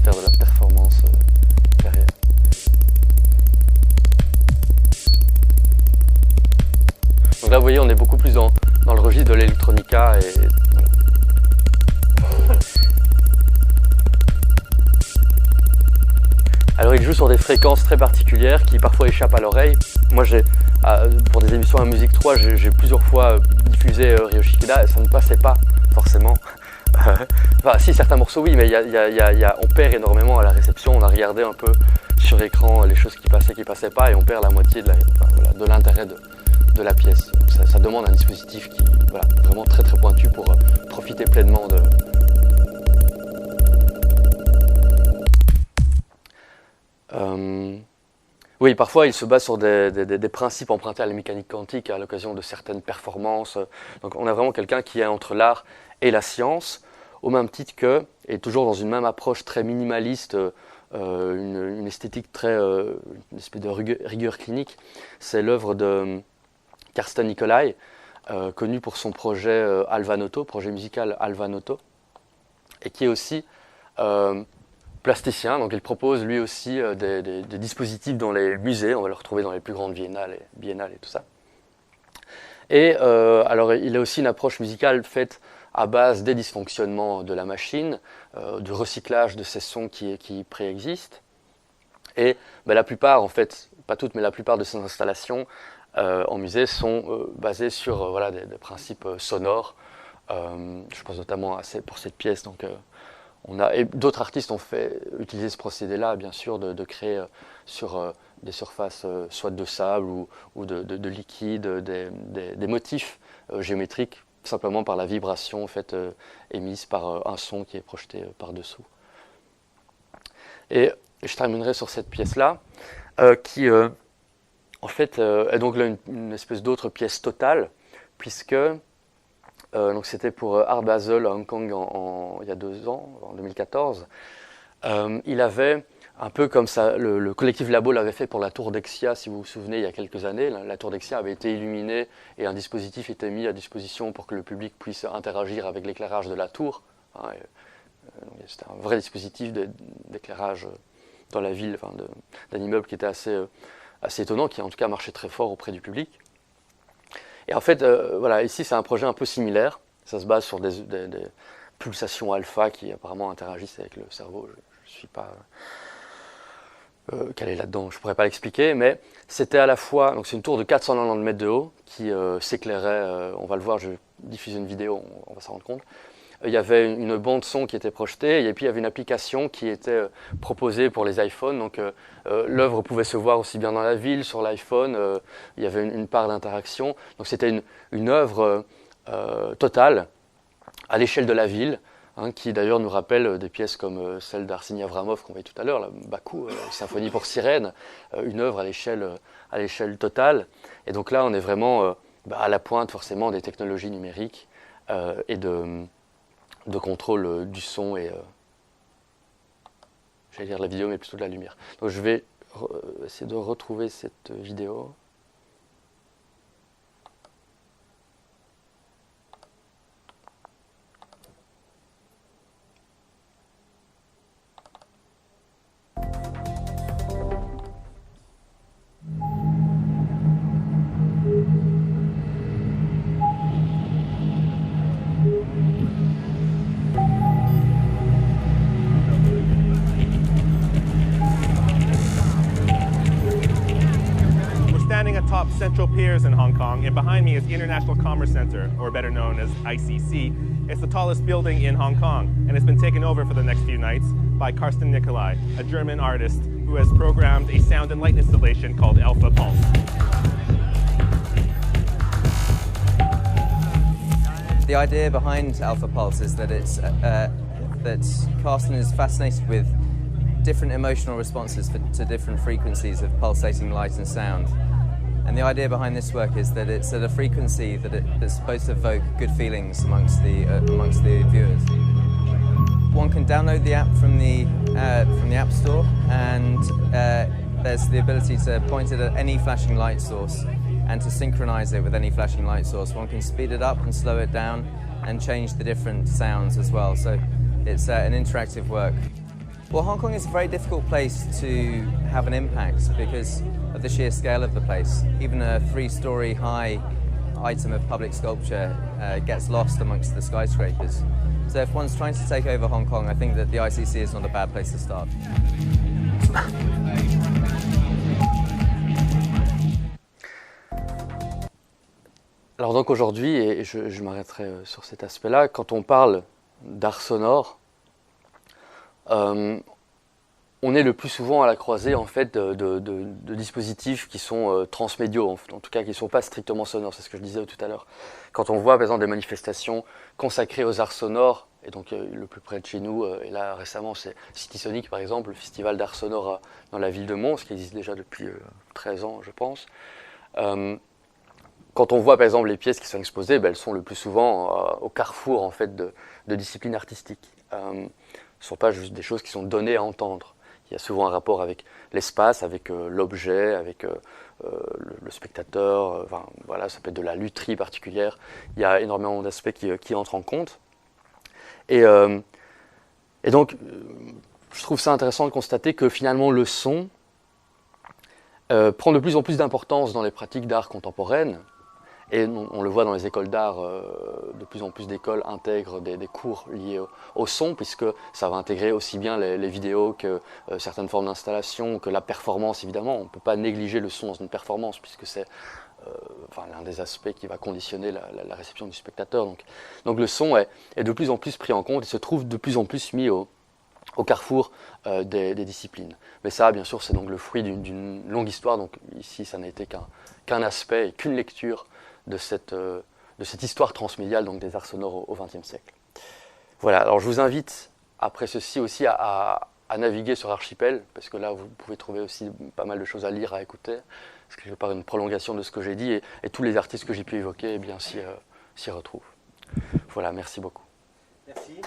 faire de la performance derrière. Donc là, vous voyez, on est beaucoup plus dans le registre de l'électronica et voilà. Alors il joue sur des fréquences très particulières qui parfois échappent à l'oreille. Moi, pour des émissions à Musique 3, j'ai plusieurs fois diffusé Ryoshi Ikeda et ça ne passait pas forcément. Enfin, si, certains morceaux, oui, mais on perd énormément à la réception. On a regardé un peu sur écran les choses qui passaient pas, et on perd la moitié de l'intérêt de la pièce. Donc ça demande un dispositif qui vraiment très très pointu pour profiter pleinement de... Oui, parfois il se base sur des principes empruntés à la mécanique quantique à l'occasion de certaines performances. Donc on a vraiment quelqu'un qui est entre l'art et la science, au même titre que, et toujours dans une même approche très minimaliste, une esthétique une espèce de rigueur clinique. C'est l'œuvre de Karsten Nicolai, connu pour son projet Alvanoto, projet musical Alvanoto, et qui est aussi plasticien. Donc il propose lui aussi des dispositifs dans les musées, on va le retrouver dans les plus grandes biennales et tout ça. Et alors il a aussi une approche musicale faite à base des dysfonctionnements de la machine, du recyclage de ces sons qui préexistent. Et la plupart, en fait, pas toutes, mais la plupart de ces installations en musée sont basées sur des principes sonores. Je pense notamment pour cette pièce. Donc, et d'autres artistes ont utilisé ce procédé-là, bien sûr, de créer sur des surfaces soit de sable ou de liquide, des motifs géométriques, simplement par la vibration en fait, émise par un son qui est projeté par-dessous. Et je terminerai sur cette pièce-là, qui en fait est donc là une espèce d'autre pièce totale, puisque donc c'était pour Art Basel à Hong Kong il y a 2 ans, en 2014. Il avait, un peu comme ça, le collectif Labo l'avait fait pour la tour Dexia, si vous vous souvenez, il y a quelques années. La tour Dexia avait été illuminée et un dispositif était mis à disposition pour que le public puisse interagir avec l'éclairage de la tour. C'était un vrai dispositif d'éclairage dans la ville, d'un immeuble qui était assez étonnant, qui en tout cas marchait très fort auprès du public. Et en fait, ici c'est un projet un peu similaire. Ça se base sur des pulsations alpha qui apparemment interagissent avec le cerveau. Je ne suis pas qu'elle est là-dedans, je ne pourrais pas l'expliquer, mais c'était à la fois, donc c'est une tour de 490 mètres de haut qui s'éclairait, on va le voir, je vais diffuser une vidéo, on va s'en rendre compte. Il y avait une bande son qui était projetée et puis il y avait une application qui était proposée pour les iPhones. Donc l'œuvre pouvait se voir aussi bien dans la ville, sur l'iPhone, il y avait une part d'interaction. Donc c'était une œuvre totale à l'échelle de la ville, hein, qui d'ailleurs nous rappelle des pièces comme celle d'Arseny Avramov qu'on voyait tout à l'heure, la Bakou, Symphonie pour sirène, une œuvre à l'échelle totale. Et donc là on est vraiment à la pointe forcément des technologies numériques et de contrôle du son et, j'allais dire de la vidéo, mais plutôt de la lumière. Donc je vais essayer de retrouver cette vidéo. Top central piers in Hong Kong, and behind me is the International Commerce Center, or better known as ICC. It's the tallest building in Hong Kong, and it's been taken over for the next few nights by Karsten Nicolai, a German artist who has programmed a sound and light installation called Alpha Pulse. The idea behind Alpha Pulse is that that Karsten is fascinated with different emotional responses to different frequencies of pulsating light and sound. And the idea behind this work is that it's at a frequency that's supposed to evoke good feelings amongst the viewers. One can download the app from the App Store, and there's the ability to point it at any flashing light source and to synchronize it with any flashing light source. One can speed it up and slow it down and change the different sounds as well. So it's an interactive work. Well, Hong Kong is a very difficult place to have an impact because of the sheer scale of the place. Even a 3-story high item of public sculpture gets lost amongst the skyscrapers. So if one's trying to take over Hong Kong, I think that the ICC is not a bad place to start. Alors donc aujourd'hui, et je m'arrêterai sur cet aspect-là, quand on parle d'art sonore, on est le plus souvent à la croisée en fait de dispositifs qui sont transmédiaux, en tout cas qui ne sont pas strictement sonores, c'est ce que je disais tout à l'heure. Quand on voit par exemple des manifestations consacrées aux arts sonores, et donc le plus près de chez nous, et là récemment c'est City Sonic par exemple, le festival d'art sonore dans la ville de Mons, qui existe déjà depuis 13 ans je pense. Quand on voit par exemple les pièces qui sont exposées, elles sont le plus souvent au carrefour en fait de disciplines artistiques. Ce ne sont pas juste des choses qui sont données à entendre. Il y a souvent un rapport avec l'espace, avec l'objet, avec le spectateur. Enfin, voilà, ça peut être de la lutherie particulière. Il y a énormément d'aspects qui entrent en compte. Et donc, je trouve ça intéressant de constater que finalement le son prend de plus en plus d'importance dans les pratiques d'art contemporaines. Et on le voit dans les écoles d'art, de plus en plus d'écoles intègrent des cours liés au son, puisque ça va intégrer aussi bien les vidéos que certaines formes d'installation, que la performance évidemment. On ne peut pas négliger le son dans une performance, puisque c'est l'un des aspects qui va conditionner la réception du spectateur. Donc le son est de plus en plus pris en compte et se trouve de plus en plus mis au carrefour des disciplines. Mais ça, bien sûr, c'est donc le fruit d'une longue histoire. Donc ici, ça n'a été qu'un aspect et qu'une lecture de cette histoire transmédiale donc des arts sonores au XXe siècle. Voilà, alors je vous invite après ceci aussi à naviguer sur Archipel, parce que là vous pouvez trouver aussi pas mal de choses à lire, à écouter, parce que je vais par une prolongation de ce que j'ai dit, et tous les artistes que j'ai pu évoquer eh bien, s'y retrouvent. Voilà, merci beaucoup. Merci.